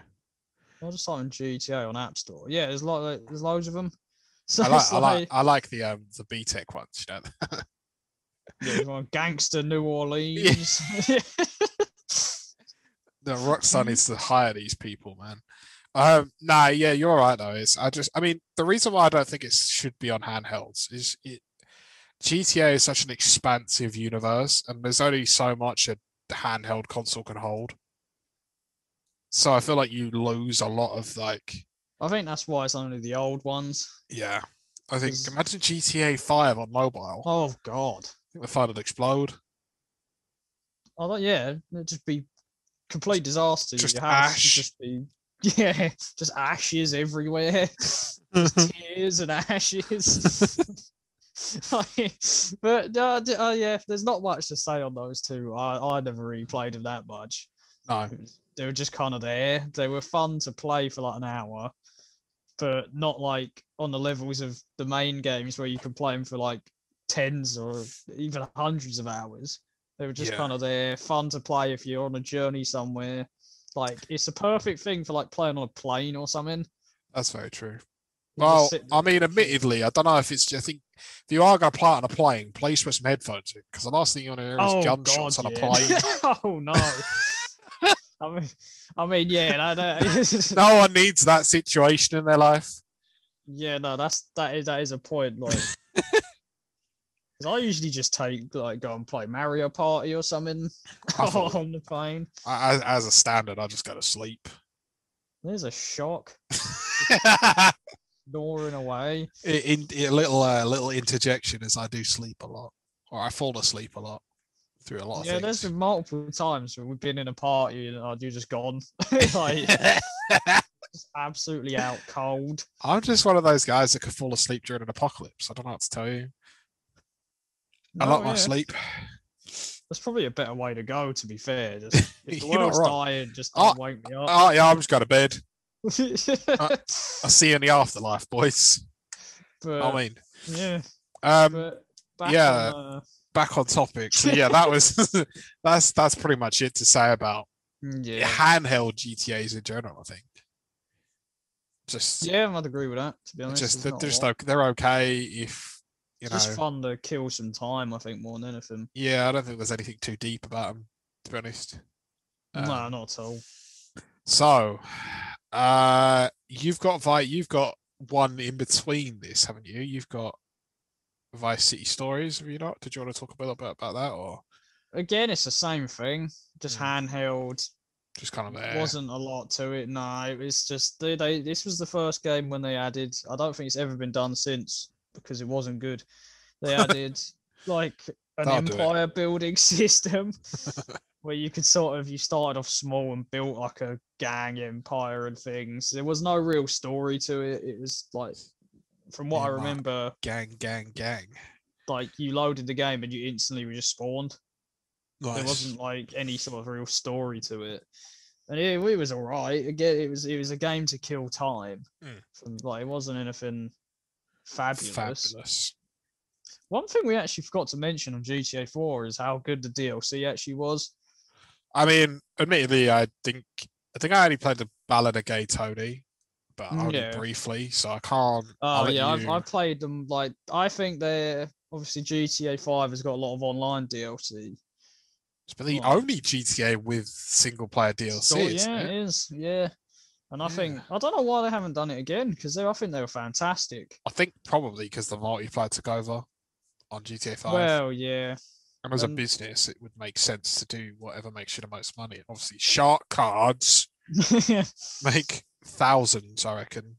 Speaker 2: I'll just type in GTA on App Store. Yeah, there's loads of them.
Speaker 1: So I like the B-Tech ones. You know.
Speaker 2: Yeah, one Gangster New Orleans. Yeah.
Speaker 1: The Rockstar needs to hire these people, man. Yeah, you're right though. I mean, the reason why I don't think it should be on handhelds is GTA is such an expansive universe, and there's only so much a handheld console can hold. So I feel like you lose a lot of like.
Speaker 2: I think that's why it's only the old ones.
Speaker 1: Yeah, I think imagine GTA 5 on mobile.
Speaker 2: Oh God,
Speaker 1: I think the phone would explode.
Speaker 2: Oh yeah, it'd just be complete disaster.
Speaker 1: Just
Speaker 2: your house
Speaker 1: ash.
Speaker 2: Just be, just ashes everywhere. Just tears and ashes. But yeah, there's not much to say on those two. I never really played them that much.
Speaker 1: No.
Speaker 2: They were just kind of there. They were fun to play for like an hour, but not like on the levels of the main games where you can play them for like tens or even hundreds of hours. They were just kind of there, fun to play if you're on a journey somewhere. Like, it's a perfect thing for like playing on a plane or something.
Speaker 1: That's very true. Well, I mean, admittedly, I don't know if it's. I think if you are going to play it on a plane, please put some headphones in, because the last thing you want to hear is gunshots on a plane.
Speaker 2: Oh no! I mean, yeah.
Speaker 1: No one needs that situation in their life.
Speaker 2: Yeah, no, that is a point. Like, I usually just go and play Mario Party or something on the plane.
Speaker 1: As a standard, I just go to sleep.
Speaker 2: There's a shock. Snoring away.
Speaker 1: A little interjection is I do sleep a lot, or I fall asleep a lot through a lot of things.
Speaker 2: Yeah, there's been multiple times when we've been in a party and you're just gone, like just absolutely out cold.
Speaker 1: I'm just one of those guys that could fall asleep during an apocalypse. I don't know what to tell you. I like my sleep.
Speaker 2: That's probably a better way to go, to be fair. Just, if the world's dying, just don't wake me up.
Speaker 1: Oh, yeah, I'm just going to bed. I'll see you in the afterlife, boys.
Speaker 2: But
Speaker 1: I mean,
Speaker 2: yeah.
Speaker 1: um,
Speaker 2: But
Speaker 1: yeah. Back on topic. So yeah, that was that's pretty much it to say about handheld GTAs in general. I think.
Speaker 2: I'd agree with that. To be honest,
Speaker 1: they're okay if
Speaker 2: just fun to kill some time. I think more than anything.
Speaker 1: Yeah, I don't think there's anything too deep about them. To be honest.
Speaker 2: No, not at all.
Speaker 1: So, you've got one in between this, haven't you? You've got Vice City Stories, have you not? Did you want to talk a little bit about that, or
Speaker 2: again, it's the same thing, just handheld.
Speaker 1: Just kind of there.
Speaker 2: Wasn't a lot to it. No, it was just this was the first game when they added. I don't think it's ever been done since because it wasn't good. They added like an empire building system where you could you started off small and built like a gang empire and things. There was no real story to it. It was like, from what I remember,
Speaker 1: gang.
Speaker 2: Like you loaded the game and you instantly were just spawned.
Speaker 1: Nice.
Speaker 2: There wasn't like any sort of real story to it, and it was all right. Again, it was a game to kill time. Like it wasn't anything fabulous. One thing we actually forgot to mention on GTA 4 is how good the DLC actually was.
Speaker 1: I mean, admittedly, I think I only played the Ballad of Gay Tony, but only briefly, so I can't.
Speaker 2: I played them. Like, I think they're obviously GTA 5 has got a lot of online DLC.
Speaker 1: It's the only GTA with single player DLC.
Speaker 2: So, it is. Yeah. And I think, I don't know why they haven't done it again, because I think they were fantastic.
Speaker 1: I think probably because the multiplayer took over on GTA 5.
Speaker 2: Well, yeah.
Speaker 1: And as a business, it would make sense to do whatever makes you the most money. Obviously, shark cards make thousands, I reckon.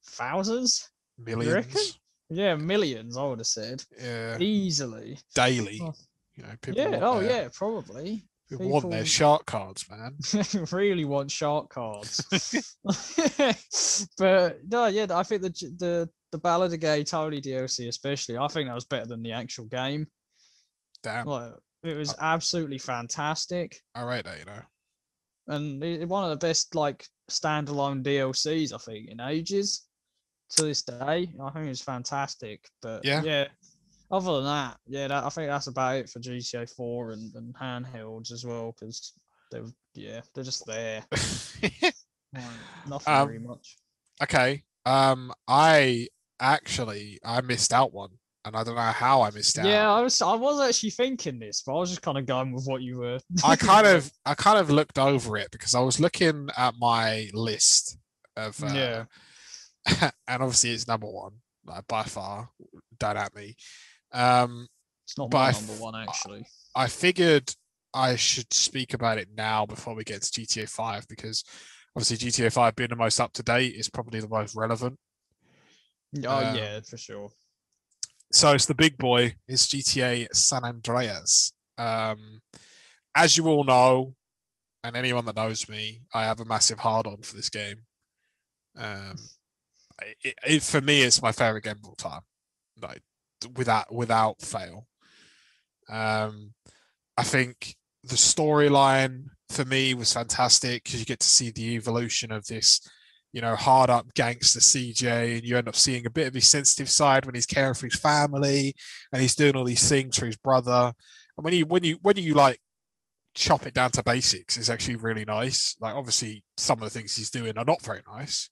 Speaker 2: Thousands?
Speaker 1: Millions?
Speaker 2: Yeah, millions, I would have said.
Speaker 1: Yeah.
Speaker 2: Easily.
Speaker 1: Daily.
Speaker 2: Oh.
Speaker 1: You know, people
Speaker 2: probably.
Speaker 1: People want their shark cards, man.
Speaker 2: Really want shark cards. But no, yeah, I think the Ballad of Gay Tony DLC especially, I think that was better than the actual game.
Speaker 1: Damn.
Speaker 2: Like, it was absolutely fantastic.
Speaker 1: I rate that, you know.
Speaker 2: And one of the best like standalone DLCs, I think, in ages. To this day, I think it was fantastic. But yeah. Other than that, I think that's about it for GTA 4 and handhelds as well, because they're just there. Nothing very much.
Speaker 1: Okay. I missed out one, and I don't know how I missed out.
Speaker 2: Yeah, I was actually thinking this, but I was just kind of going with what you were.
Speaker 1: I kind of looked over it because I was looking at my list of and obviously it's number one, like, by far. Don't at me.
Speaker 2: It's not my number one, actually.
Speaker 1: I figured I should speak about it now before we get to GTA 5, because obviously GTA 5 being the most up to date is probably the most relevant.
Speaker 2: Oh, yeah, for sure.
Speaker 1: So it's the big boy. It's GTA San Andreas. As you all know, and anyone that knows me, I have a massive hard-on for this game. For me, it's my favorite game of all time. Like, without fail. I think the storyline for me was fantastic because you get to see the evolution of this, hard up gangster CJ, and you end up seeing a bit of his sensitive side when he's caring for his family and he's doing all these things for his brother. And when you like chop it down to basics, it's actually really nice. Like, obviously some of the things he's doing are not very nice,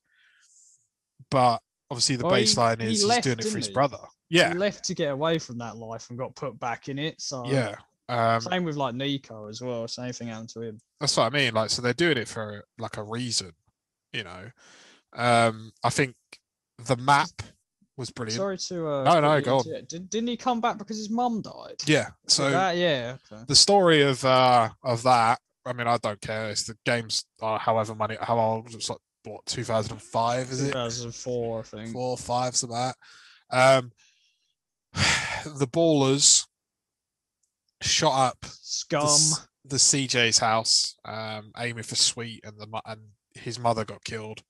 Speaker 1: but obviously the baseline is he's doing it for his brother. Yeah,
Speaker 2: he left to get away from that life and got put back in it. So
Speaker 1: yeah,
Speaker 2: same with like Nico as well. Same thing happened to him.
Speaker 1: That's what I mean. Like, so they're doing it for like a reason, I think the map was brilliant.
Speaker 2: Sorry to
Speaker 1: no, go on.
Speaker 2: Didn't he come back because his mum died?
Speaker 1: Yeah. So
Speaker 2: okay.
Speaker 1: The story of that. I mean, I don't care. It's the game's however many. How old? It's like what, 2005? Is it?
Speaker 2: 2004, I think.
Speaker 1: 4 or 5, something like that. The ballers shot up
Speaker 2: scum
Speaker 1: the CJ's house, aiming for Sweet, and his mother got killed.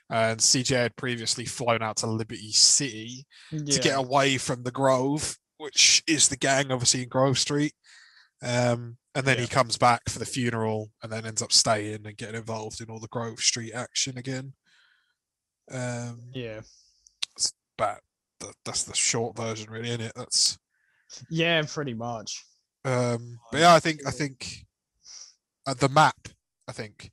Speaker 1: And CJ had previously flown out to Liberty City to get away from the Grove, which is the gang, obviously, in Grove Street. And then he comes back for the funeral and then ends up staying and getting involved in all the Grove Street action again. but that's the short version, really, isn't it? That's
Speaker 2: Yeah, pretty much.
Speaker 1: but yeah, I think the map, I think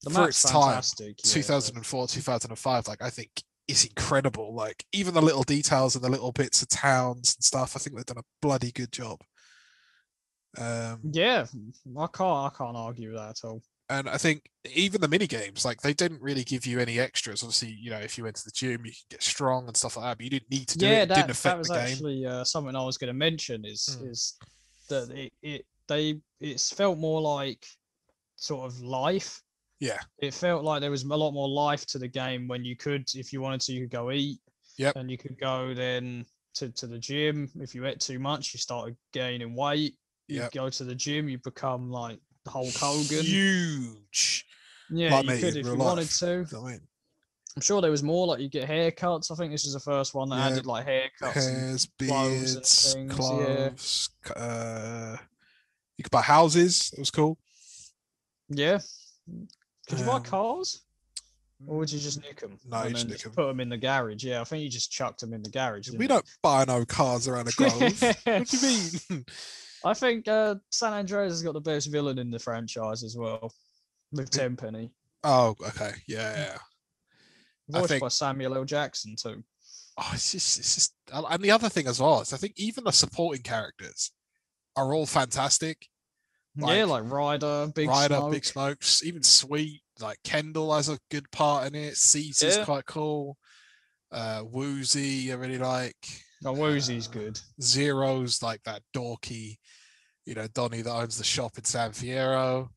Speaker 2: The
Speaker 1: for
Speaker 2: map's
Speaker 1: its time,
Speaker 2: fantastic.
Speaker 1: 2004, 2005, like I think is incredible. Like even the little details and the little bits of towns and stuff, I think they've done a bloody good job.
Speaker 2: Yeah, I can't argue with that at all.
Speaker 1: And I think even the mini games, like they didn't really give you any extras. Obviously, you know, if you went to the gym, you could get strong and stuff like that, but you didn't need to do it. It didn't
Speaker 2: that
Speaker 1: affect
Speaker 2: was
Speaker 1: the game.
Speaker 2: actually something I was going to mention
Speaker 1: Mm.
Speaker 2: is that it's felt more like sort of life.
Speaker 1: Yeah.
Speaker 2: It felt like there was a lot more life to the game when you could, if you wanted to, you could go eat.
Speaker 1: Yep.
Speaker 2: And you could go then to the gym. If you ate too much, you started gaining weight. You go to the gym, you become like the Hulk Hogan.
Speaker 1: Huge.
Speaker 2: Yeah,
Speaker 1: like
Speaker 2: you
Speaker 1: me
Speaker 2: could
Speaker 1: in
Speaker 2: if
Speaker 1: real
Speaker 2: you
Speaker 1: life.
Speaker 2: wanted to.
Speaker 1: You know what I mean?
Speaker 2: I'm sure there was more, like you get haircuts. I think this is the first one that added like haircuts,
Speaker 1: hairs,
Speaker 2: and clothes
Speaker 1: beards,
Speaker 2: and things.
Speaker 1: clothes. You could buy houses. It was cool.
Speaker 2: Yeah. Could you buy cars? Or would you just nick them?
Speaker 1: No, you
Speaker 2: and
Speaker 1: just
Speaker 2: then
Speaker 1: nick them.
Speaker 2: put them in the garage? Yeah, I think you just chucked them in the garage.
Speaker 1: We don't buy no cars around the Grove. What do you mean?
Speaker 2: I think San Andreas has got the best villain in the franchise as well, with Tenpenny.
Speaker 1: Oh, okay, yeah.
Speaker 2: Voiced by Samuel L. Jackson too.
Speaker 1: Oh, it's just, and the other thing as well is I think even the supporting characters are all fantastic.
Speaker 2: Like Ryder, Big
Speaker 1: Smokes, even Sweet, like Kendall has a good part in it. Caesar's quite cool. Woozy, I really like.
Speaker 2: Oh, Woozy's good.
Speaker 1: Zero's like that dorky, you know, Donnie that owns the shop in San Fierro.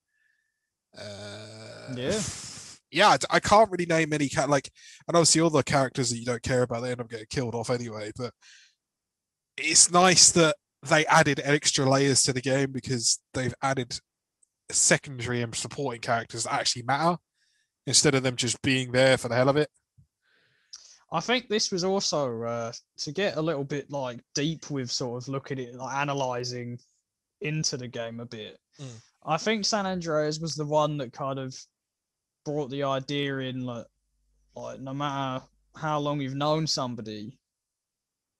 Speaker 1: Yeah, I can't really name any like, and obviously all the characters that you don't care about, they end up getting killed off anyway. But it's nice that they added extra layers to the game because they've added secondary and supporting characters that actually matter instead of them just being there for the hell of it.
Speaker 2: I think this was also to get a little bit like deep with sort of looking at it, like analyzing into the game a bit. I think San Andreas was the one that kind of brought the idea in, like no matter how long you've known somebody,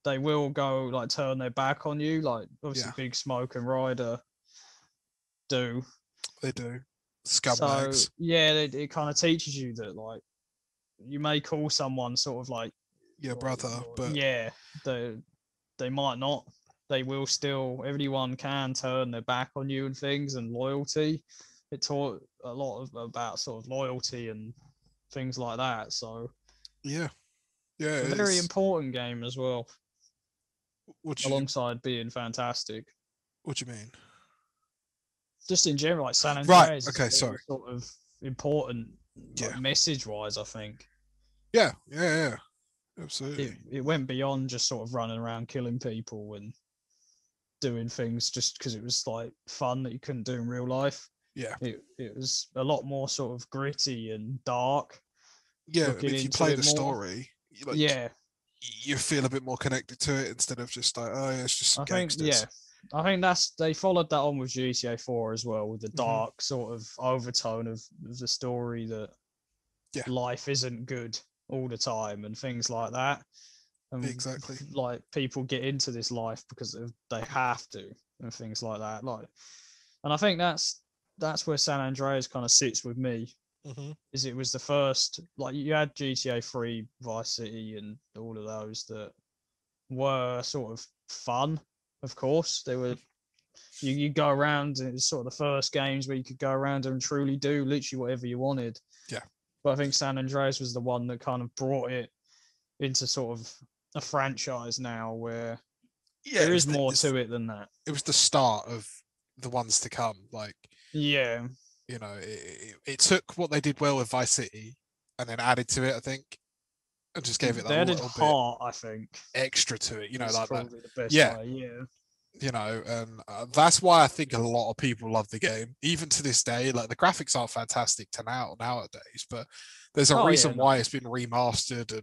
Speaker 2: they will go like turn their back on you. Like obviously Big Smoke and Ryder do.
Speaker 1: They do. Scumbags.
Speaker 2: So yeah, it kind of teaches you that like you may call someone sort of like
Speaker 1: your brother, but
Speaker 2: yeah, they might not. They will still. Everyone can turn their back on you and things, and loyalty. It taught a lot about sort of loyalty and things like that. So
Speaker 1: yeah,
Speaker 2: it's a very important game as well. Alongside being fantastic.
Speaker 1: What do you mean?
Speaker 2: Just in general, like San Andreas.
Speaker 1: Right. Okay. Sorry.
Speaker 2: Sort of important, like, message-wise, I think.
Speaker 1: Yeah. Absolutely.
Speaker 2: It went beyond just sort of running around killing people and doing things just because it was like fun that you couldn't do in real life.
Speaker 1: Yeah.
Speaker 2: It was a lot more sort of gritty and dark.
Speaker 1: Yeah. If you play the story,
Speaker 2: like,
Speaker 1: you feel a bit more connected to it instead of just like, oh yeah, it's just some gangsters.
Speaker 2: I think they followed that on with GTA 4 as well, with the dark sort of overtone of the story that life isn't good all the time and things like that. And
Speaker 1: exactly.
Speaker 2: Like people get into this life because they have to and things like that. Like, and I think that's where San Andreas kind of sits with me. Is it was the first, like you had GTA 3, Vice City, and all of those that were sort of fun. Of course, they were. You go around, and it was sort of the first games where you could go around and truly do literally whatever you wanted.
Speaker 1: Yeah.
Speaker 2: But I think San Andreas was the one that kind of brought it into sort of a franchise now where there is more to it than that.
Speaker 1: It was the start of the ones to come. Like,
Speaker 2: yeah,
Speaker 1: you know, it took what they did well with Vice City and then added to it, I think, and just gave it that little
Speaker 2: heart, I think,
Speaker 1: extra to it. You know, like that.
Speaker 2: The best way,
Speaker 1: You know, and that's why I think a lot of people love the game, even to this day. Like the graphics aren't fantastic nowadays, but there's a reason why it's been remastered and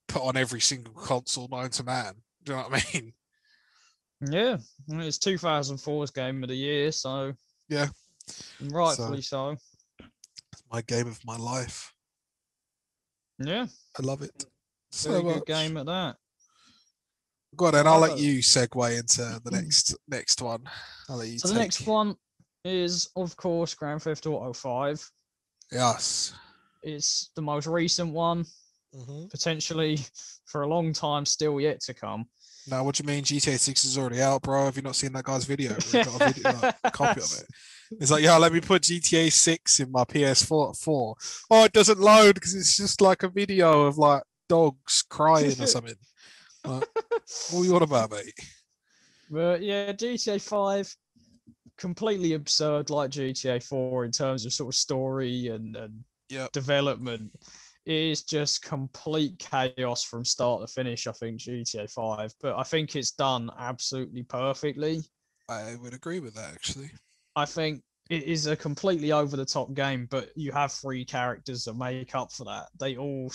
Speaker 1: put on every single console known to man. Do you know what I mean?
Speaker 2: Yeah, it's 2004's game of the year, so
Speaker 1: yeah,
Speaker 2: rightfully so.
Speaker 1: It's my game of my life.
Speaker 2: Yeah,
Speaker 1: I love it.
Speaker 2: Very good game at that.
Speaker 1: Go on, then I'll let you segue into the next one. I'll let you
Speaker 2: so the next one is, of course, Grand Theft Auto 5.
Speaker 1: Yes.
Speaker 2: It's the most recent one, potentially for a long time still yet to come.
Speaker 1: Now, what do you mean GTA 6 is already out, bro? Have you not seen that guy's video? We've got a video, like, a copy of it. It's like, yeah, let me put GTA 6 in my PS4. Oh, it doesn't load because it's just like a video of like dogs crying or something. Like, what are you on about, mate?
Speaker 2: But yeah, GTA 5, completely absurd like GTA 4 in terms of sort of story and development. It is just complete chaos from start to finish, I think, GTA 5. But I think it's done absolutely perfectly.
Speaker 1: I would agree with that, actually.
Speaker 2: I think it is a completely over-the-top game, but you have 3 characters that make up for that. They all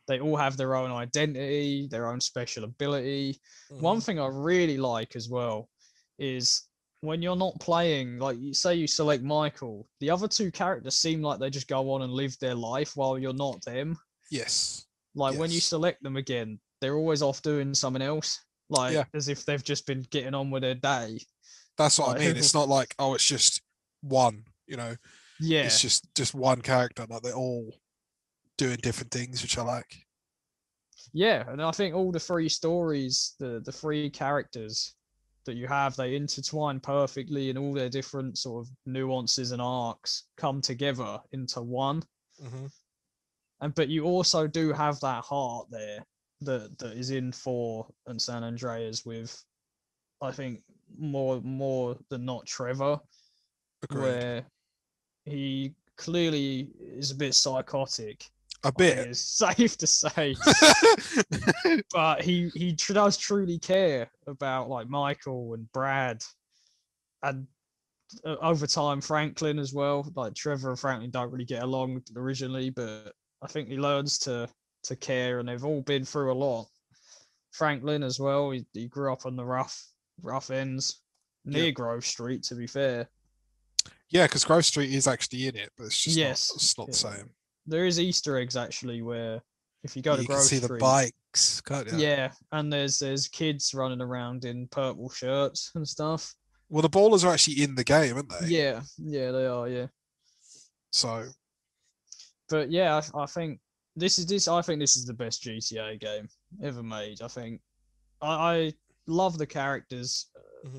Speaker 2: they all have their own identity, their own special ability. One thing I really like as well is when you're not playing, like you say you select Michael, the other 2 characters seem like they just go on and live their life while you're not them.
Speaker 1: Yes.
Speaker 2: Like when you select them again, they're always off doing something else, like as if they've just been getting on with their day.
Speaker 1: That's what I mean. It's not like, oh, it's just one, you know.
Speaker 2: Yeah.
Speaker 1: It's just one character. Like they're all doing different things, which I like.
Speaker 2: Yeah, and I think all the 3 stories, the 3 characters that you have, they intertwine perfectly, and all their different sort of nuances and arcs come together into one. But you also do have that heart there that is in 4 and San Andreas with, I think, more than not Trevor.
Speaker 1: Agreed.
Speaker 2: Where he clearly is a bit psychotic.
Speaker 1: A bit.
Speaker 2: It's safe to say. But he does truly care about like Michael and Brad, and over time Franklin as well. Like Trevor and Franklin don't really get along originally, but I think he learns to care, and they've all been through a lot. Franklin as well. He grew up on the rough ends near Grove Street, to be fair.
Speaker 1: Yeah, because Grove Street is actually in it, but it's just not the same.
Speaker 2: There is Easter eggs actually where if you go to Grove Street,
Speaker 1: you can see the bikes, can't you?
Speaker 2: Yeah, and there's kids running around in purple shirts and stuff.
Speaker 1: Well, the ballers are actually in the game, aren't they?
Speaker 2: Yeah, they are. Yeah.
Speaker 1: So,
Speaker 2: but yeah, I think this is the best GTA game ever made. I think I love the characters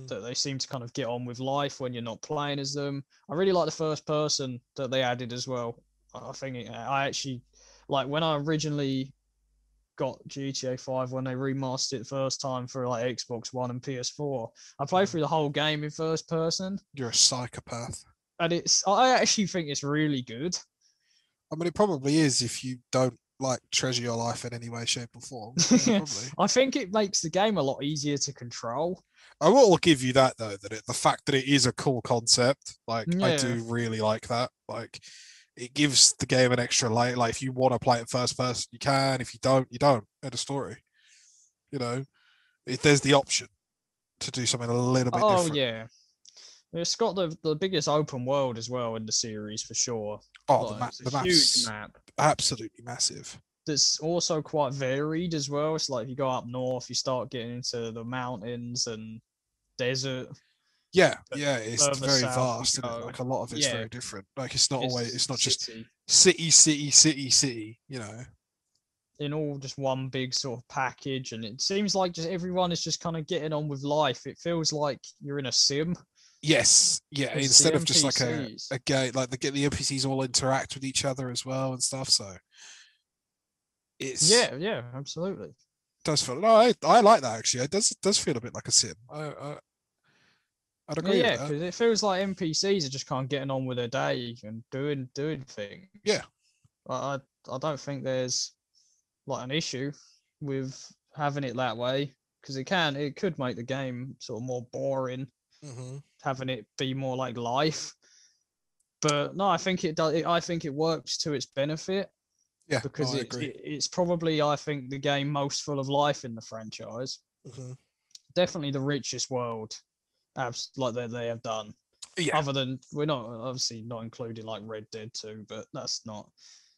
Speaker 2: that they seem to kind of get on with life when you're not playing as them. I really like the first person that they added as well. I think I actually like when I originally got GTA 5 when they remastered it the first time for like Xbox One and PS4. I played through the whole game in first person.
Speaker 1: You're a psychopath.
Speaker 2: And I actually think it's really good.
Speaker 1: I mean, it probably is if you don't like treasure your life in any way, shape, or form. Yeah, probably.
Speaker 2: I think it makes the game a lot easier to control.
Speaker 1: I will give you that though, that the fact that it is a cool concept, like I do really like that. Like it gives the game an extra layer. Like if you want to play it first person, you can. If you don't, you don't. End of story. You know, if there's the option to do something a little bit different.
Speaker 2: Oh yeah. It's got the biggest open world as well in the series for sure.
Speaker 1: Oh,
Speaker 2: like,
Speaker 1: the map's huge map. Absolutely massive.
Speaker 2: That's also quite varied as well. It's like if you go up north, you start getting into the mountains and desert.
Speaker 1: Yeah, it's very vast. Isn't it? Like a lot of it's very different. Like it's not just city. You know,
Speaker 2: in all just one big sort of package, and it seems like just everyone is just kind of getting on with life. It feels like you're in a sim.
Speaker 1: Yes, yeah. Instead of just like a game, like the NPCs all interact with each other as well and stuff. So it's
Speaker 2: yeah, absolutely.
Speaker 1: It does feel I like that actually. It does feel a bit like a sim. I'd agree.
Speaker 2: Yeah, because it feels like NPCs are just kind of getting on with their day and doing things.
Speaker 1: Yeah,
Speaker 2: I don't think there's like an issue with having it that way because it could make the game sort of more boring. Having it be more like life, but no, I think it does. I think it works to its benefit.
Speaker 1: Yeah,
Speaker 2: because it's probably I think the game most full of life in the franchise. Definitely the richest world, like they have done.
Speaker 1: Yeah.
Speaker 2: Other than we're not obviously not including like Red Dead 2, but that's not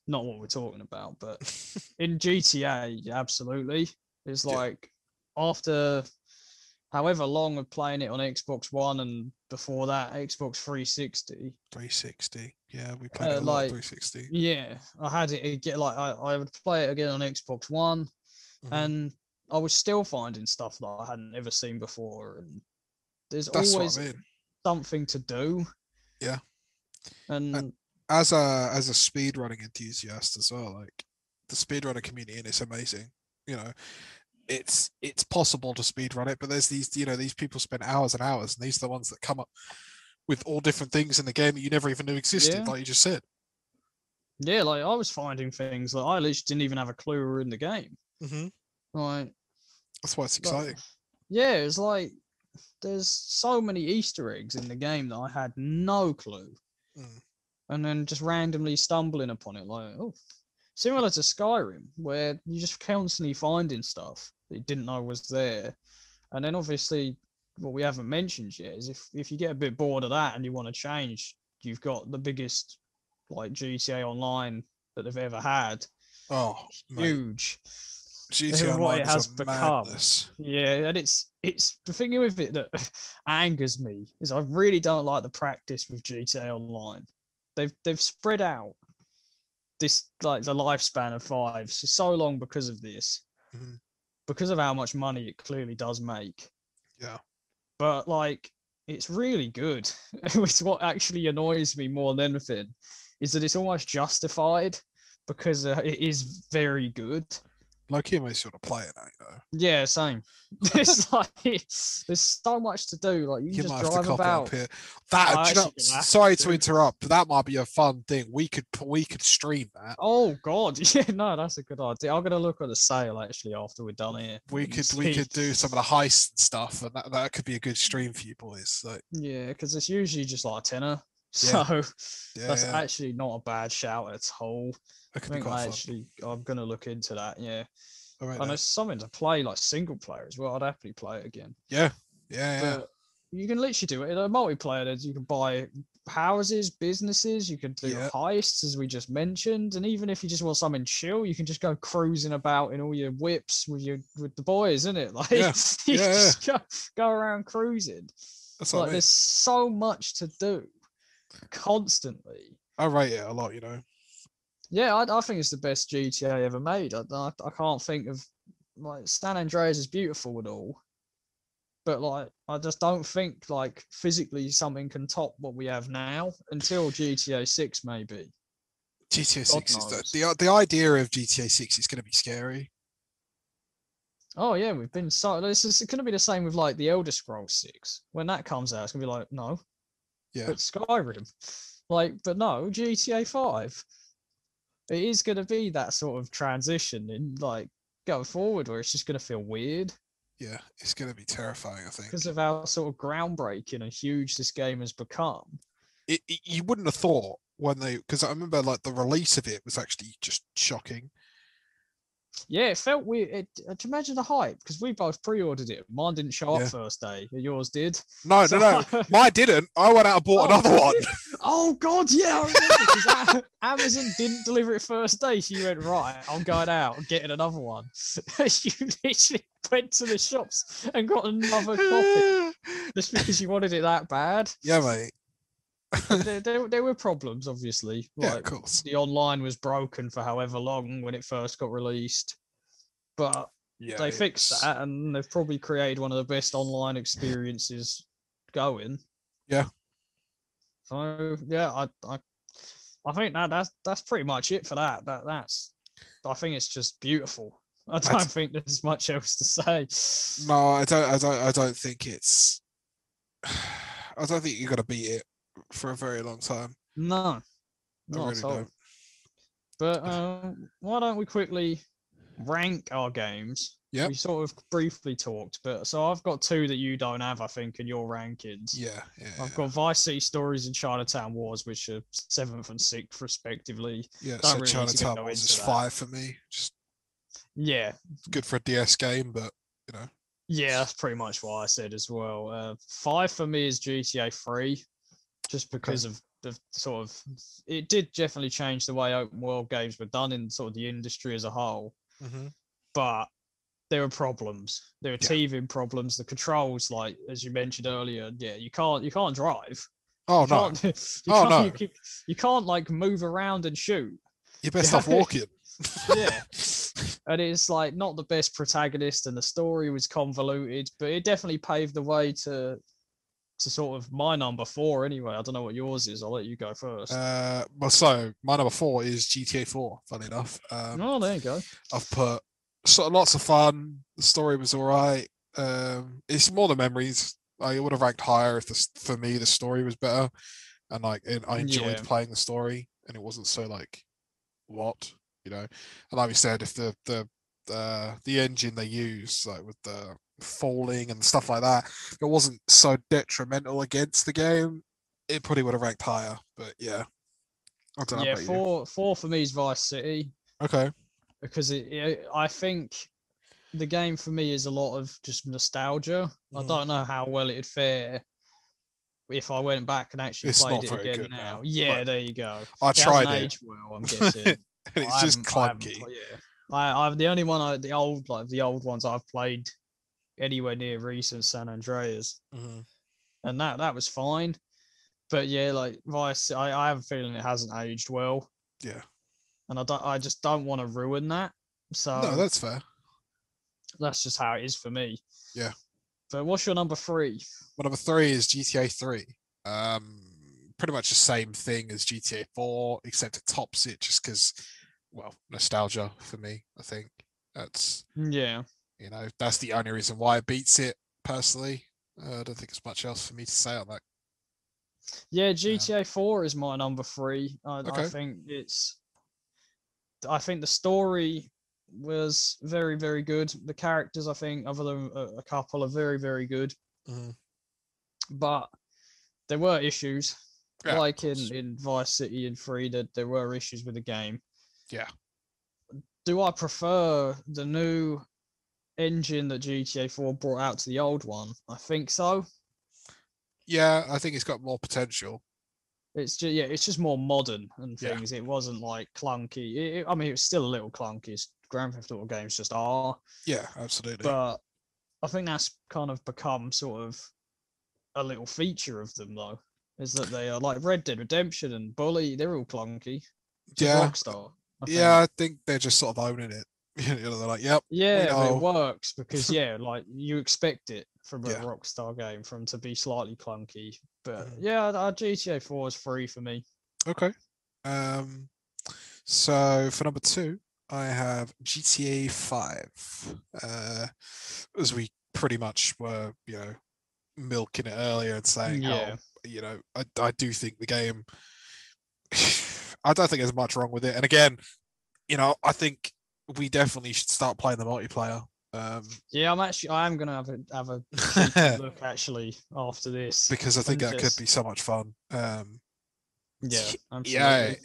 Speaker 2: not what we're talking about. But in GTA, absolutely, it's like after however long of playing it on Xbox One and before that Xbox 360.
Speaker 1: 360. Yeah, we played it a lot on 360.
Speaker 2: Yeah, I had it again. Like I would play it again on Xbox One, and I was still finding stuff that I hadn't ever seen before. And there's always something to do.
Speaker 1: Yeah.
Speaker 2: And
Speaker 1: as a speedrunning enthusiast as well, like the speedrunner community, and it's amazing. You know, it's possible to speedrun it, but there's these these people spend hours and hours, and these are the ones that come up with all different things in the game that you never even knew existed, like you just said.
Speaker 2: Yeah, like I was finding things that I literally didn't even have a clue were in the game. Like
Speaker 1: that's why it's exciting.
Speaker 2: Yeah, it's like there's so many Easter eggs in the game that I had no clue. And then just randomly stumbling upon it, like, oh, similar to Skyrim, where you just constantly finding stuff that you didn't know was there. And then obviously what we haven't mentioned yet is if you get a bit bored of that and you want to change, you've got the biggest like GTA Online that they've ever had.
Speaker 1: Oh,
Speaker 2: huge.
Speaker 1: GTA Online it has become. Madness.
Speaker 2: Yeah, and it's the thing with it that angers me is I really don't like the practice with GTA Online. They've spread out this like the lifespan of 5 so long because of this, because of how much money it clearly does make.
Speaker 1: Yeah,
Speaker 2: but like it's really good. Which what actually annoys me more than anything is that it's almost justified because it is very good.
Speaker 1: Like you may sort of play it now, you know.
Speaker 2: Yeah, same. It's like there's so much to do. Like you just drive about.
Speaker 1: Here. Sorry to interrupt, but that might be a fun thing. We could stream that.
Speaker 2: Oh God, yeah, no, that's a good idea. I'm gonna look at the sale actually after we're done here.
Speaker 1: We could do some of the heists and stuff, and that could be a good stream for you boys. So.
Speaker 2: Yeah, because it's usually just like a tenner. So that's actually not a bad shout at all. I think I'm gonna look into that. Yeah, and there's something to play like single player as well. I'd happily play it again.
Speaker 1: Yeah.
Speaker 2: You can literally do it in a multiplayer. You can buy houses, businesses. You can do heists, as we just mentioned, and even if you just want something chill, you can just go cruising about in all your whips with the boys, isn't it? Like just go around cruising.
Speaker 1: That's
Speaker 2: like there's so much to do constantly.
Speaker 1: I rate it a lot, you know.
Speaker 2: Yeah, I think it's the best GTA ever made. I can't think of like San Andreas is beautiful and all, but like I just don't think like physically something can top what we have now until GTA 6 maybe.
Speaker 1: GTA 6 is the idea of GTA 6 is going to be scary.
Speaker 2: Oh yeah, we've been so. This is going to be the same with like the Elder Scrolls 6 when that comes out. It's going to be like no, but Skyrim, like but no GTA 5. It is going to be that sort of transition in like going forward where it's just going to feel weird.
Speaker 1: Yeah, it's going to be terrifying, I think.
Speaker 2: Because of how sort of groundbreaking and huge this game has become.
Speaker 1: You wouldn't have thought because I remember like the release of it was actually just shocking.
Speaker 2: Yeah, it felt weird. Do you imagine the hype? Because we both pre-ordered it. Mine didn't show up first day. Yours did.
Speaker 1: No. Mine didn't. I went out and bought another one.
Speaker 2: Oh God, yeah, I remember. Because Amazon didn't deliver it first day. So you went right. I'm going out and getting another one. You literally went to the shops and got another copy just because you wanted it that bad.
Speaker 1: Yeah, mate.
Speaker 2: There were problems, obviously.
Speaker 1: Like, of course.
Speaker 2: The online was broken for however long when it first got released. But they fixed that, and they've probably created one of the best online experiences going.
Speaker 1: Yeah.
Speaker 2: So yeah, I think that's pretty much it for that. I think it's just beautiful. I don't think there's much else to say.
Speaker 1: No, I don't think it's. I don't think you're gonna beat it for a very long time.
Speaker 2: No, not at all. But why don't we quickly rank our games?
Speaker 1: Yeah,
Speaker 2: we sort of briefly talked, but so I've got 2 that you don't have, I think, in your rankings.
Speaker 1: Yeah.
Speaker 2: I've got Vice City Stories and Chinatown Wars, which are 7th and 6th respectively.
Speaker 1: Yeah, so really Chinatown Wars is 5 for me. Just good for a DS game, but you know.
Speaker 2: Yeah, that's pretty much what I said as well. 5 for me is GTA 3. Just because of the sort of, it did definitely change the way open world games were done in sort of the industry as a whole. But there were problems. There were teething problems. The controls, like as you mentioned earlier, you can't drive.
Speaker 1: Oh no!
Speaker 2: You can't like move around and shoot.
Speaker 1: You're best off walking.
Speaker 2: Yeah, and it's like not the best protagonist, and the story was convoluted, but it definitely paved the way to sort of my number 4 anyway. I don't know what yours is. I'll let you go first.
Speaker 1: Well, so my number 4 is GTA 4. Funny enough.
Speaker 2: Oh, there you go.
Speaker 1: I've put sort of lots of fun. The story was all right. It's more the memories. I would have ranked higher if for me the story was better, and I enjoyed playing the story, and it wasn't so like what, you know. And like we said, if the engine they use, like with the falling and stuff like that, it wasn't so detrimental against the game, it probably would have ranked higher. But yeah, I don't know.
Speaker 2: Yeah, four for me is Vice City.
Speaker 1: Okay.
Speaker 2: Because I think the game for me is a lot of just nostalgia. I don't know how well it'd fare if I went back and actually played it again now. Yeah, but there you go.
Speaker 1: I tried it.
Speaker 2: Aged well, I'm guessing.
Speaker 1: It's just clunky.
Speaker 2: I'm the only one. The old ones I've played anywhere near recent San Andreas, and that was fine. But yeah, like Vice, I have a feeling it hasn't aged well.
Speaker 1: Yeah. And
Speaker 2: I just don't want to ruin that. So
Speaker 1: no, that's fair.
Speaker 2: That's just how it is for me.
Speaker 1: Yeah.
Speaker 2: But what's your number 3?
Speaker 1: My number 3 is GTA 3. Pretty much the same thing as GTA 4, except it tops it just because, well, nostalgia for me. I think that's that's the only reason why it beats it personally. I don't think there's much else for me to say on that.
Speaker 2: Yeah, GTA 4 is my number 3.
Speaker 1: Okay.
Speaker 2: I think the story was very, very good. The characters, I think, other than a couple, are very, very good. But there were issues, like in Vice City and 3, that there were issues with the game.
Speaker 1: Yeah.
Speaker 2: Do I prefer the new engine that GTA 4 brought out to the old one? I think so. Yeah,
Speaker 1: I think it's got more potential.
Speaker 2: It's just more modern and things. It wasn't like clunky. I mean, it was still a little clunky, as Grand Theft Auto games just are.
Speaker 1: Yeah, absolutely.
Speaker 2: But I think that's kind of become sort of a little feature of them, though, is that they are like Red Dead Redemption and Bully. They're all clunky. Rockstar.
Speaker 1: I think they're just sort of owning it. They're like, yep.
Speaker 2: Yeah, it works because like you expect it from a Rockstar game from to be slightly clunky. But GTA 4 is free for me.
Speaker 1: Okay. So for number 2, I have GTA 5. As we pretty much were, milking it earlier and saying how, I do think the game. I don't think there's much wrong with it. And again, I think we definitely should start playing the multiplayer.
Speaker 2: I am gonna have a look actually after this,
Speaker 1: because I think that could be so much fun.
Speaker 2: Absolutely.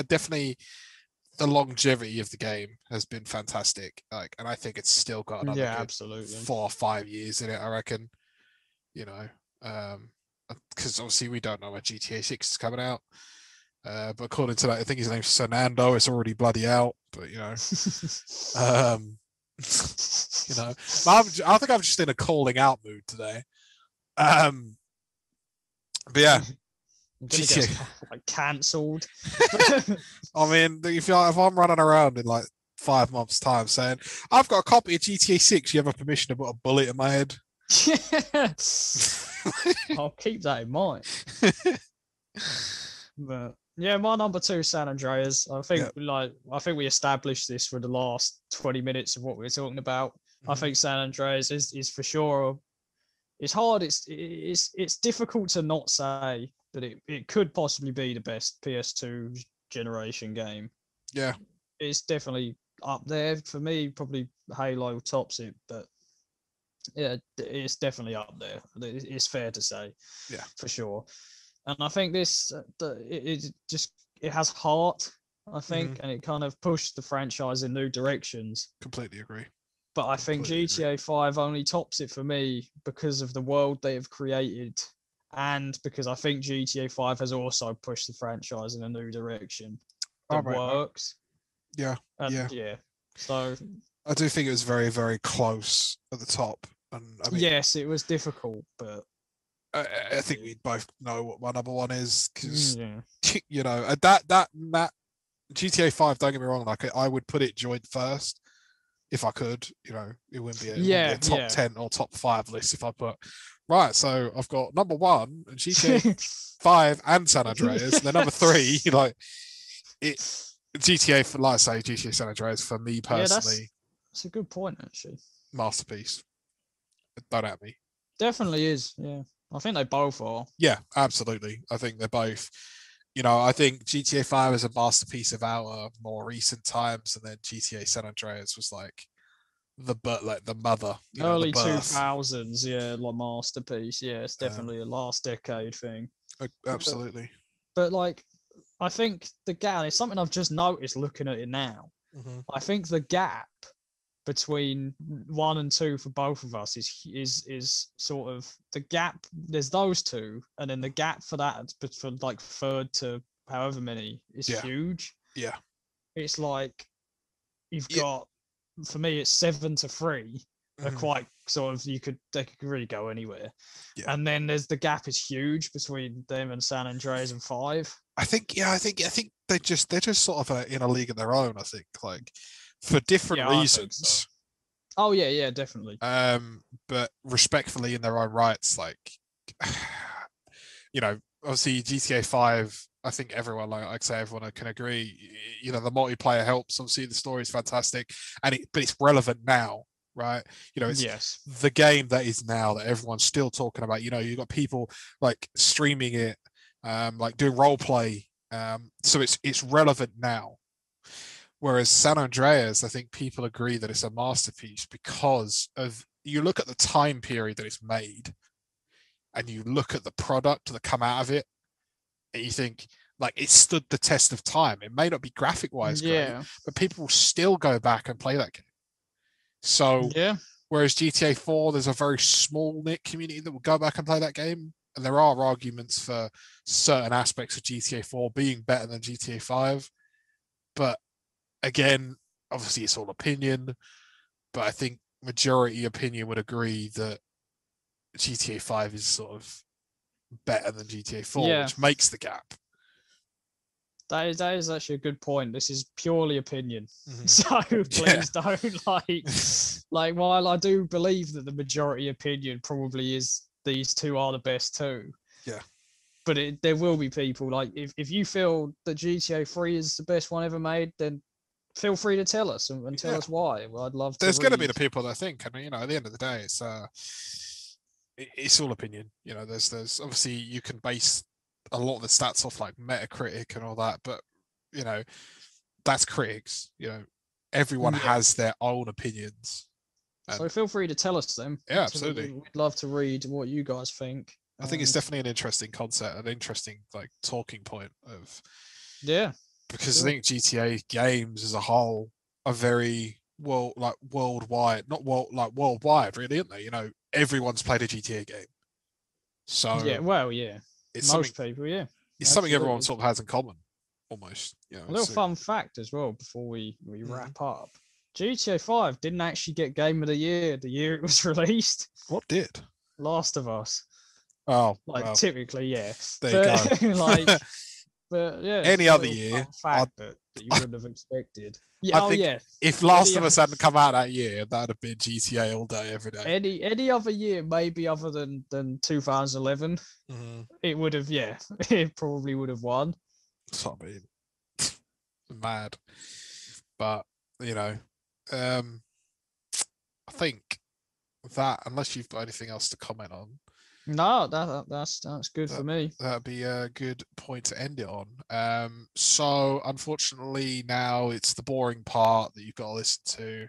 Speaker 1: Definitely the longevity of the game has been fantastic. Like, and I think it's still got another
Speaker 2: absolutely
Speaker 1: 4 or 5 years in it. I reckon. Because obviously we don't know when GTA 6 is coming out. But according to that, I think his name's Fernando. It's already bloody out. But I think I'm just in a calling out mood today. But yeah,
Speaker 2: GTA like cancelled.
Speaker 1: I mean, if I'm running around in like 5 months' time saying I've got a copy of GTA 6, you have a permission to put a bullet in my head.
Speaker 2: I'll keep that in mind. But yeah, my number 2 is San Andreas. I think we established this for the last 20 minutes of what we were talking about. I think San Andreas is for sure. It's hard. It's difficult to not say that it could possibly be the best PS2 generation game.
Speaker 1: Yeah,
Speaker 2: it's definitely up there for me. Probably Halo tops it, but yeah, it's definitely up there. It's fair to say.
Speaker 1: Yeah,
Speaker 2: for sure. And I think this it has heart, I think, and it kind of pushed the franchise in new directions.
Speaker 1: Completely agree.
Speaker 2: But I think GTA 5 only tops it for me because of the world they have created and because I think GTA 5 has also pushed the franchise in a new direction that
Speaker 1: right,
Speaker 2: works.
Speaker 1: Yeah,
Speaker 2: yeah. So
Speaker 1: I do think it was very, very close at the top, and I mean,
Speaker 2: yes, it was difficult, but
Speaker 1: I think we both know what my number one is because
Speaker 2: yeah.
Speaker 1: you know that GTA 5. Don't get me wrong, like I would put it joint first if I could. You know, it wouldn't be a top 10 or top 5 list if I put. Right, so I've got number 1 GTA 5 and San Andreas. And then number 3, like it GTA for, like I say, GTA San Andreas for me personally.
Speaker 2: That's a good point, actually.
Speaker 1: Masterpiece. Don't at me.
Speaker 2: Definitely is. Yeah, I think they both are.
Speaker 1: Yeah, absolutely. I think they're both. You know, I think GTA 5 is a masterpiece of our more recent times, and then GTA San Andreas was like the mother,
Speaker 2: early 2000s, yeah, like masterpiece. Yeah, it's definitely a last decade thing.
Speaker 1: Absolutely.
Speaker 2: But like, I think the gap is something I've just noticed looking at it now.
Speaker 1: Mm-hmm.
Speaker 2: I think the gap between 1 and 2 for both of us is sort of the gap. There's those two, and then the gap for that, but for like third to however many, is huge.
Speaker 1: Yeah,
Speaker 2: it's like you've got, for me, it's 7 to 3. Are quite sort of, they could really go anywhere.
Speaker 1: Yeah.
Speaker 2: And then there's the gap is huge between them and San Andreas and 5.
Speaker 1: I think they're just sort of in a league of their own. I think, like, for different reasons.
Speaker 2: So. Oh yeah, definitely.
Speaker 1: But respectfully in their own rights, like, you know, obviously GTA 5. I think everyone, like I say, everyone can agree. You know, the multiplayer helps. Obviously, the story is fantastic, but it's relevant now, right? You know, it's the game that is now that everyone's still talking about. You know, you've got people like streaming it, like doing role play. So it's relevant now. Whereas San Andreas, I think people agree that it's a masterpiece because of, you look at the time period that it's made, and you look at the product that come out of it, and you think, like, it stood the test of time. It may not be graphic wise great, but people will still go back and play that game. So whereas GTA 4, there's a very small knit community that will go back and play that game, and there are arguments for certain aspects of GTA 4 being better than GTA 5. But again, obviously it's all opinion, but I think majority opinion would agree that GTA 5 is sort of better than GTA 4, which makes the gap.
Speaker 2: That is actually a good point. This is purely opinion. So please don't like while I do believe that the majority opinion probably is these two are the best two.
Speaker 1: Yeah.
Speaker 2: But there will be people, like, if you feel that GTA 3 is the best one ever made, then feel free to tell us and tell us why. Well, I'd love to.
Speaker 1: There's going to be the people that think. I mean, you know, at the end of the day, it's all opinion. You know, there's obviously you can base a lot of the stats off like Metacritic and all that, but you know, that's critics. You know, everyone has their own opinions.
Speaker 2: So feel free to tell us them.
Speaker 1: Yeah, absolutely.
Speaker 2: We'd love to read what you guys think.
Speaker 1: I think it's definitely an interesting concept, an interesting like talking point of because I think GTA games as a whole are very worldwide, really, aren't they? You know, everyone's played a GTA game. So
Speaker 2: it's most people,
Speaker 1: it's something everyone sort of has in common, almost. You know,
Speaker 2: a little fun fact as well before we wrap up. GTA 5 didn't actually get Game of the Year the year it was released.
Speaker 1: What did?
Speaker 2: Last of Us.
Speaker 1: Oh,
Speaker 2: typically,
Speaker 1: There you go.
Speaker 2: But
Speaker 1: any other year,
Speaker 2: fact that you wouldn't have expected.
Speaker 1: If Last of Us hadn't come out that year, that'd have been GTA all day, every day.
Speaker 2: Any other year, maybe other than 2011, it would have. It probably would have won.
Speaker 1: I mean, mad, but you know, I think that unless you've got anything else to comment on.
Speaker 2: No, that's good for me.
Speaker 1: That'd be a good point to end it on. So unfortunately now it's the boring part that you've got to listen to,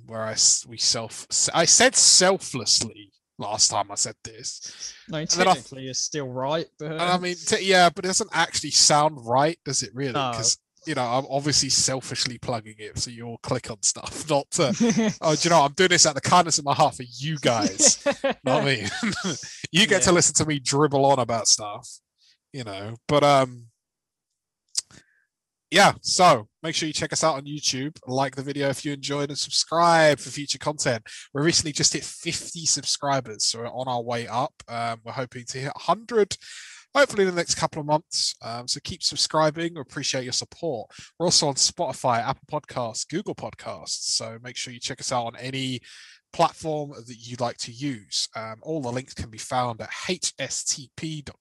Speaker 1: where I said selflessly last time I said this.
Speaker 2: No, technically it's still right, but
Speaker 1: I mean, but it doesn't actually sound right, does it really? Because you know, I'm obviously selfishly plugging it so you all click on stuff, not to, oh, do you know, I'm doing this out of the kindness of my heart for you guys, not me. You get to listen to me dribble on about stuff, you know, but yeah, so make sure you check us out on YouTube, like the video if you enjoyed, and subscribe for future content. We recently just hit 50 subscribers, so we're on our way up. We're hoping to hit 100 hopefully in the next couple of months. So keep subscribing. We appreciate your support. We're also on Spotify, Apple Podcasts, Google Podcasts. So make sure you check us out on any platform that you'd like to use. All the links can be found at hstp.co.uk.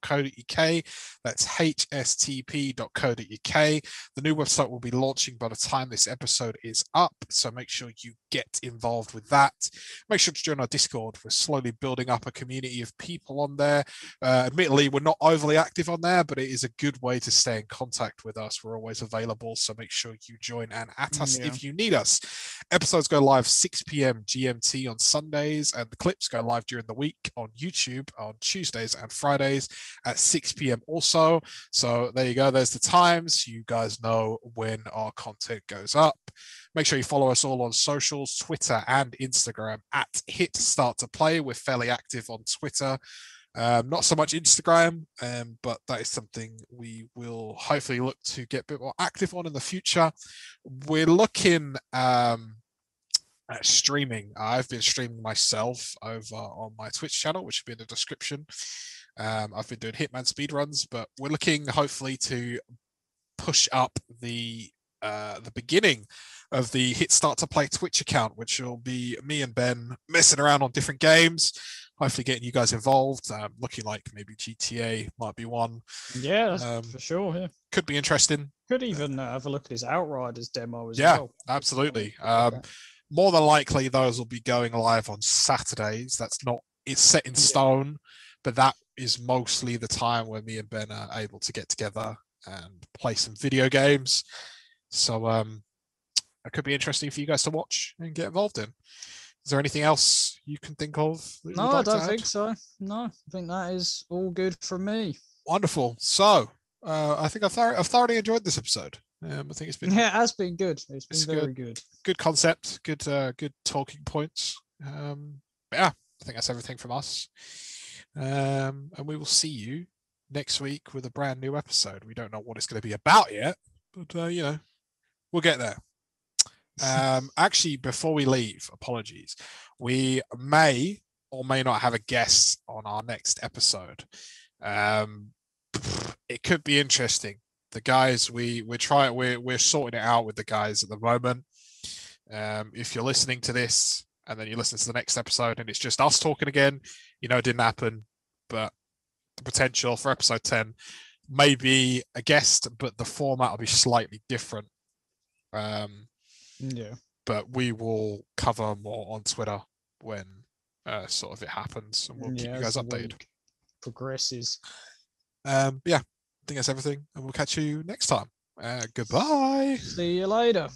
Speaker 1: That's hstp.co.uk. The new website will be launching by the time this episode is up, so make sure you get involved with that. Make sure to join our Discord. We're slowly building up a community of people on there. Admittedly, we're not overly active on there, but it is a good way to stay in contact with us. We're always available, so make sure you join and at us if you need us. Episodes go live 6 p.m. GMT on Sundays, and the clips go live during the week on YouTube on Tuesdays and Fridays at 6 p.m. also. So there you go. There's the times. You guys know when our content goes up. Make sure you follow us all on socials, Twitter and Instagram at Hit Start to Play. We're fairly active on Twitter. Not so much Instagram, but that is something we will hopefully look to get a bit more active on in the future. We're looking at streaming. I've been streaming myself over on my Twitch channel, which will be in the description. I've been doing Hitman speedruns, but we're looking hopefully to push up the beginning of the Hit Start to Play Twitch account, which will be me and Ben messing around on different games, hopefully getting you guys involved. Looking like maybe GTA might be one.
Speaker 2: Yeah, for sure. Yeah,
Speaker 1: could be interesting.
Speaker 2: Could even have a look at his Outriders demo as
Speaker 1: well.
Speaker 2: Yeah,
Speaker 1: absolutely. More than likely, those will be going live on Saturdays. It's set in stone, but that is mostly the time where me and Ben are able to get together and play some video games. So that could be interesting for you guys to watch and get involved in. Is there anything else you can think of?
Speaker 2: No, I don't think so. No, I think that is all good from me.
Speaker 1: Wonderful. So I think I've thoroughly enjoyed this episode. I think it's been.
Speaker 2: Yeah, it has been good. It's been very good.
Speaker 1: Good concept. Good talking points. But yeah, I think that's everything from us. And we will see you next week with a brand new episode. We don't know what it's going to be about yet, but you know, we'll get there. Actually, before we leave, apologies. We may or may not have a guest on our next episode. It could be interesting. The guys we're sorting it out with the guys at the moment. If you're listening to this and then you listen to the next episode and it's just us talking again, you know, it didn't happen. But the potential for episode 10 may be a guest, but the format will be slightly different. But we will cover more on Twitter when sort of it happens, and we'll keep you guys updated.
Speaker 2: Progresses.
Speaker 1: I think that's everything, and we'll catch you next time. Goodbye.
Speaker 2: See you later.